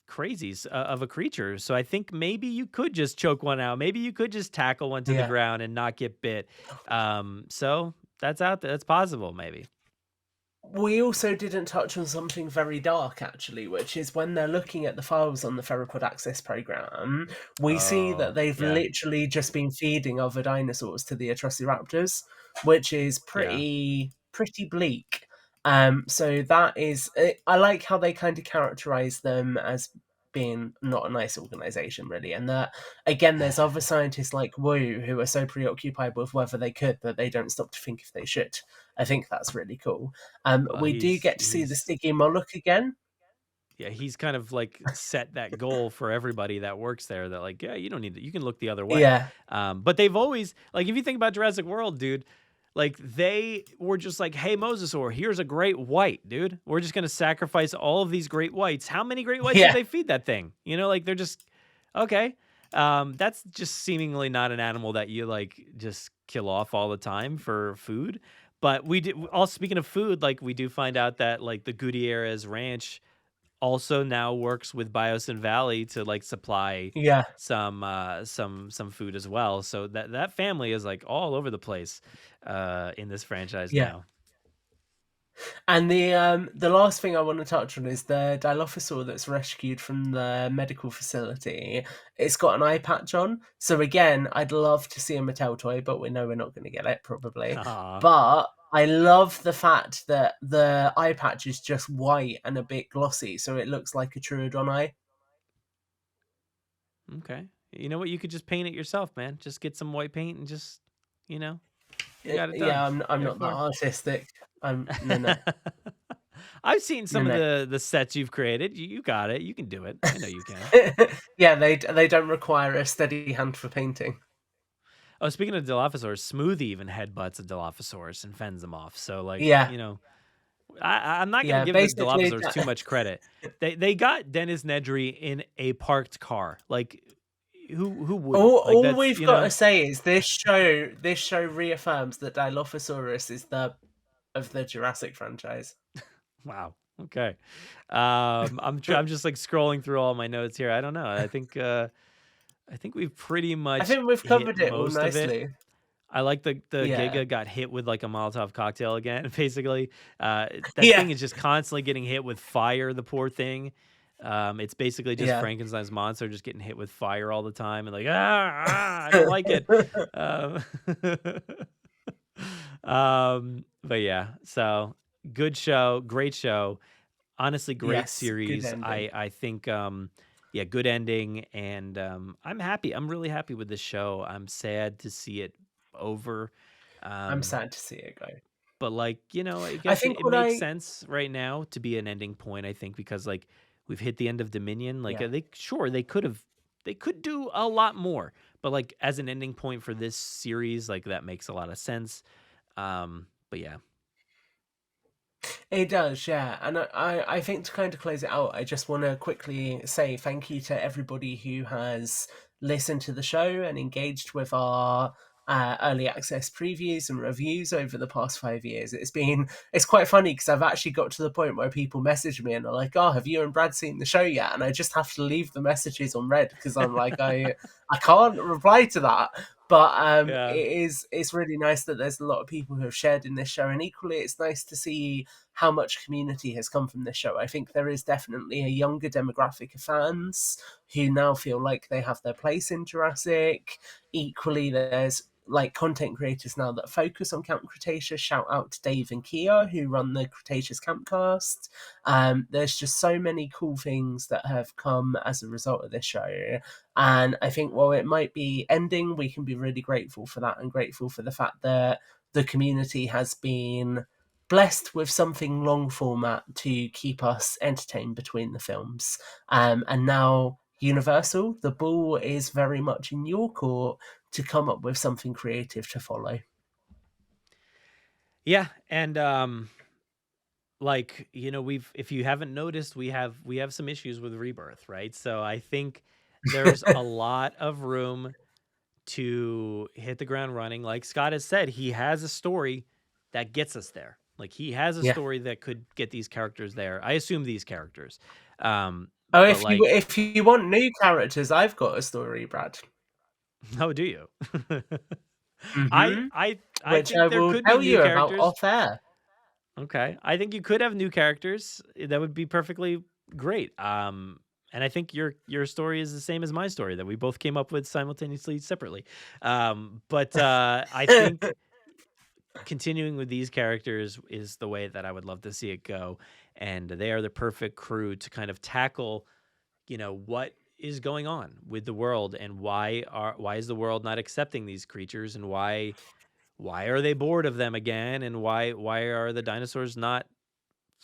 crazy of a creature. So I think maybe you could just choke one out. Maybe you could just tackle one to the Yeah. ground and not get bit. So that's out there. That's possible, maybe. We also didn't touch on something very dark, actually, which is when they're looking at the files on the Theropod Access program, we see that Oh, they've yeah. literally just been feeding other dinosaurs to the Atrociraptors, which is Yeah. pretty bleak. So that is, I like how they kind of characterize them as being not a nice organization, really, and that again, there's other scientists like Wu who are so preoccupied with whether they could that they don't stop to think if they should. I think that's really cool. Well, We do he's get to see the he's Stiggy Moloch again. yeah, he's kind of like set that goal for everybody that works there that like, yeah, you don't need to, you can look the other way. Yeah, But they've always like, if you think about Jurassic World, dude, like they were just like, hey, Mosasaur, here's a great white, dude. We're just gonna sacrifice all of these great whites. How many great whites did yeah, they feed that thing? Like they're just okay. That's just seemingly not an animal that you like just kill off all the time for food. But we did all speaking of food, like we do find out that like the Gutierrez Ranch also now works with Biosin Valley to like supply yeah, some food as well. So that family is like all over the place in this franchise yeah. now. And the last thing I want to touch on is the Dilophosaur that's rescued from the medical facility. It's got an eye patch on. So again, I'd love to see a Mattel toy, but we know we're not going to get it probably. Aw, But I love the fact that the eye patch is just white and a bit glossy, so it looks like a Troodon eye. okay. You know what? You could just paint it yourself, man. Just get some white paint and just, you know, you got it done. Yeah, I'm not that Therefore, artistic. I'm no. I've seen No, some of no. the sets you've created. You got it. You can do it. I know you can. Yeah, they don't require a steady hand for painting. Oh, speaking of Dilophosaurs, Smoothie even headbutts a Dilophosaurus and fends them off. So, like, Yeah, I'm not going to yeah. give the Basically, Dilophosaurs too much credit. They got Dennis Nedry in a parked car. Like, who wouldn't? Like, all that's we've got to say is this show reaffirms that Dilophosaurus is the of the Jurassic franchise. wow. Okay. I'm just like scrolling through all my notes here. I don't know. I think we've pretty I much think we've hit covered it all most of it. nicely. I like the Yeah, Giga got hit with like a Molotov cocktail again. Basically, that yeah, thing is just constantly getting hit with fire. The poor thing. It's basically just yeah. Frankenstein's monster just getting hit with fire all the time and like I don't like it. Um, but yeah, so good show, great show. Honestly, great Yes, good series. ending. I think yeah, good ending, and I'm happy. I'm really happy with this show. I'm sad to see it over. I'm Um, sad to see it go. but like, I I guess think it what makes I sense right now to be an ending point, I think, because like we've hit the end of Dominion. Like yeah. they could do a lot more, but like as an ending point for this series, like that makes a lot of sense. But yeah. It does, yeah. And I think to kind of close it out, I just want to quickly say thank you to everybody who has listened to the show and engaged with our early access previews and reviews over the past 5 years. It's quite funny because I've actually got to the point where people message me and are like, "Oh, have you and Brad seen the show yet?" And I just have to leave the messages on read because I'm like, I can't reply to that. But Yeah. it's really nice that there's a lot of people who have shared in this show, and equally, it's nice to see how much community has come from this show. I think there is definitely a younger demographic of fans who now feel like they have their place in Jurassic. Equally, there's like content creators now that focus on Camp Cretaceous. Shout out to Dave and Kia who run the Cretaceous Campcast. There's just so many cool things that have come as a result of this show. And I think while it might be ending, we can be really grateful for that and grateful for the fact that the community has been blessed with something long format to keep us entertained between the films. And now, Universal, the ball is very much in your court to come up with something creative to follow. Yeah, and like, if you haven't noticed, we have some issues with Rebirth, right? So I think there's a lot of room to hit the ground running. Like Scott has said, he has a story that gets us there. Like he has a Yeah. story that could get these characters there. I assume these characters. Oh, But like, if you want new characters, I've got a story, Brad. how do you? I Mm-hmm. I I Which I think there will could be tell new you about characters. off air. Okay. I think you could have new characters. That would be perfectly great. And I think your story is the same as my story that we both came up with simultaneously separately. But I think continuing with these characters is the way that I would love to see it go. And they are the perfect crew to kind of tackle, what is going on with the world, and why is the world not accepting these creatures, and why are they bored of them again, and why are the dinosaurs not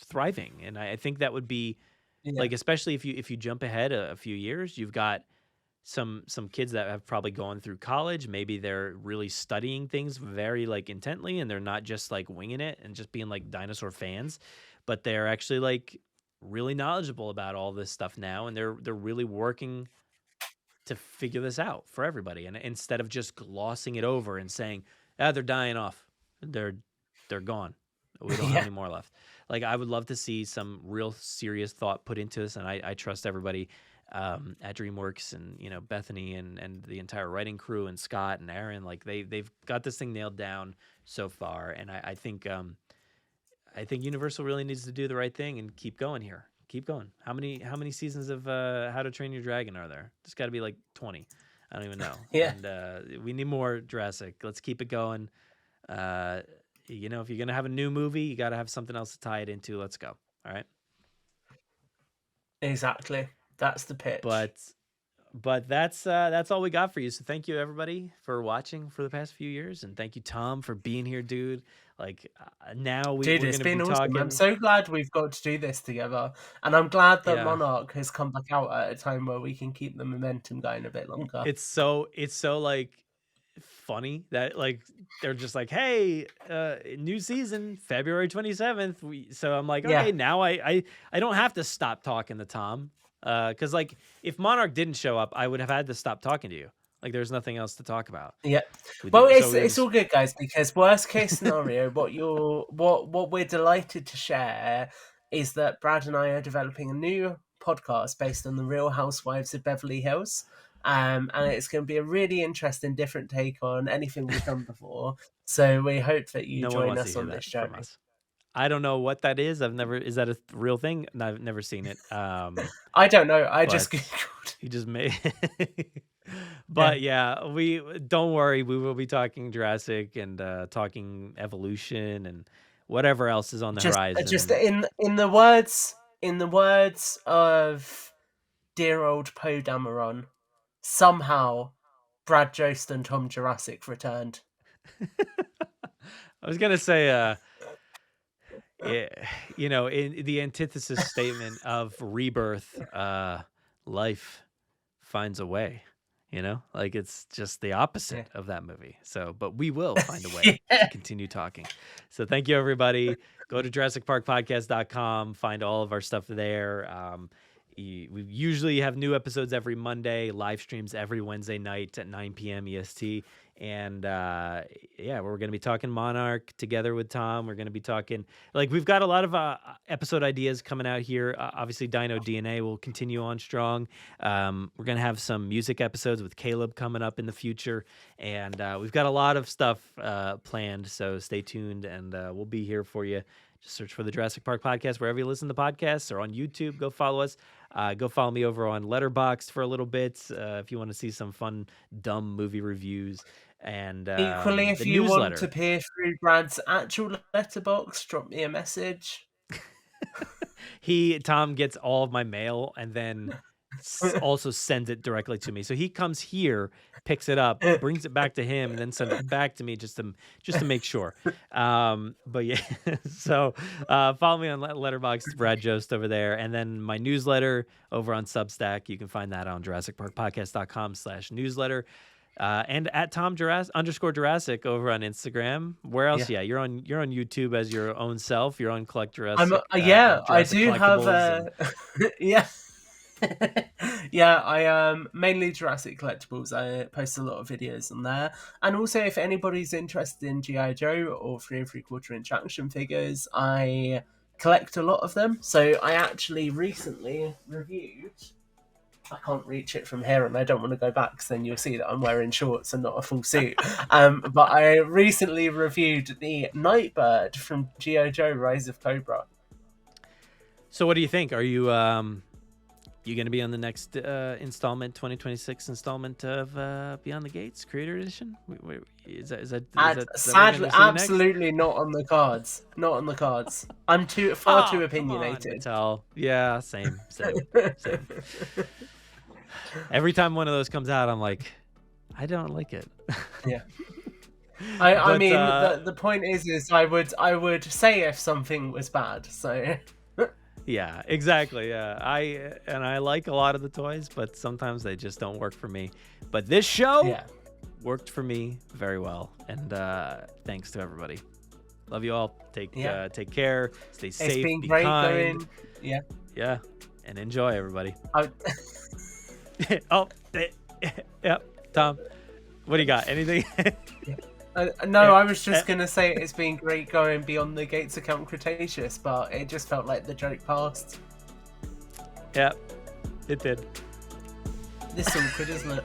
thriving? And I think that would be Yeah. like, especially if you jump ahead a few years, you've got some kids that have probably gone through college. Maybe they're really studying things very like intently, and they're not just like winging it and just being like dinosaur fans, but they're actually like really knowledgeable about all this stuff now, and they're really working to figure this out for everybody. And instead of just glossing it over and saying, they're dying off, they're they're gone, we don't have Yeah. any more left. Like, I would love to see some real serious thought put into this, and I trust everybody at DreamWorks, and Bethany, and the entire writing crew, and Scott and Aaron. Like, they've got this thing nailed down so far, and I think Universal really needs to do the right thing and keep going here. Keep going. How many seasons of How to Train Your Dragon are there? There's got to be like 20. I don't even know. Yeah. And we need more Jurassic. Let's keep it going. Uh, if you're gonna have a new movie, you got to have something else to tie it into. Let's go. All right. Exactly. That's the pitch. But that's all we got for you. So thank you everybody for watching for the past few years, and thank you Tom for being here, dude. Like, now Dude, we're it's gonna be been awesome. I'm talking. so glad we've got to do this together. And I'm glad that Yeah. Monarch has come back out at a time where we can keep the momentum going a bit longer. It's so like funny that like they're just like, hey, new season February 27th. So I'm like, Yeah. okay, now I don't have to stop talking to Tom, because like, if Monarch didn't show up, I would have had to stop talking to you. Like, there's nothing else to talk about Yeah. with Well, you. So it it's was all good, guys, because worst case scenario, what we're delighted to share is that Brad and I are developing a new podcast based on the Real Housewives of Beverly Hills. And it's going to be a really interesting, different take on anything we've done before. So we hope that you no one join wants to us hear on this that from journey. us. I don't know what that is. Is that a real thing? No, I've never seen it. I don't know. I just But Googled. he just made. Yeah. But yeah, we don't worry. We will be talking Jurassic, and talking evolution, and whatever else is on the Just horizon. in the words of dear old Poe Dameron, somehow Brad Jost and Tom Jurassic returned. I was gonna say, yeah, in the antithesis statement of Rebirth, life finds a way. Like, it's just the opposite of that movie. So, but we will find a way to Yeah. continue talking. So thank you everybody. Go to JurassicParkPodcast.com, find all of our stuff there. We usually have new episodes every Monday, live streams every Wednesday night at 9 p.m. EST. And yeah, we're going to be talking Monarch together with Tom. We're going to be talking, like, we've got a lot of episode ideas coming out here. Obviously, Dino DNA will continue on strong. We're going to have some music episodes with Caleb coming up in the future. And we've got a lot of stuff planned. So stay tuned, and we'll be here for you. Just search for the Jurassic Park Podcast wherever you listen to podcasts, or on YouTube. Go follow us. Go follow me over on Letterboxd for a little bit if you want to see some fun, dumb movie reviews. And Equally, if the you want to newsletter. peer through Brad's actual letterbox, drop me a message. Tom gets all of my mail, and then also sends it directly to me. So he comes here, picks it up, brings it back to him, and then sends it back to me just to make sure. But yeah, so follow me on Letterboxd, Brad Jost over there, and then my newsletter over on Substack. You can find that on JurassicParkPodcast.com/newsletter. And at Tom_Jurassic over on Instagram. Where else? Yeah, you're on YouTube as your own self. You're on Collect Jurassic. I do have Collectibles yeah. Yeah, I mainly Jurassic collectibles. I post a lot of videos on there, and also if anybody's interested in GI Joe or 3 3/4 inch action figures, I collect a lot of them. So I actually recently reviewed. I can't reach it from here, and I don't want to go back because then you'll see that I'm wearing shorts and not a full suit. But I recently reviewed the Nightbird from G.I. Joe: Rise of Cobra. So what do you think? Are you going to be on the next installment, 2026 installment of Beyond the Gates Creator Edition? Is that Sadly, absolutely not on the cards. Not on the cards. I'm far too opinionated. Yeah, same. Every time one of those comes out, I'm like, I don't like it. Yeah. I mean, the point is I would say if something was bad. So. Yeah, exactly. Yeah, I like a lot of the toys, but sometimes they just don't work for me. But this show worked for me very well, and thanks to everybody. Love you all. Take care. Stay safe. It's been be great kind. Yeah, and enjoy, everybody. Tom, what do you got? Anything? No, I was just going to say it's been great going beyond the gates of Count Cretaceous, but it just felt like the joke passed. Yeah, it did. This is awkward, isn't it?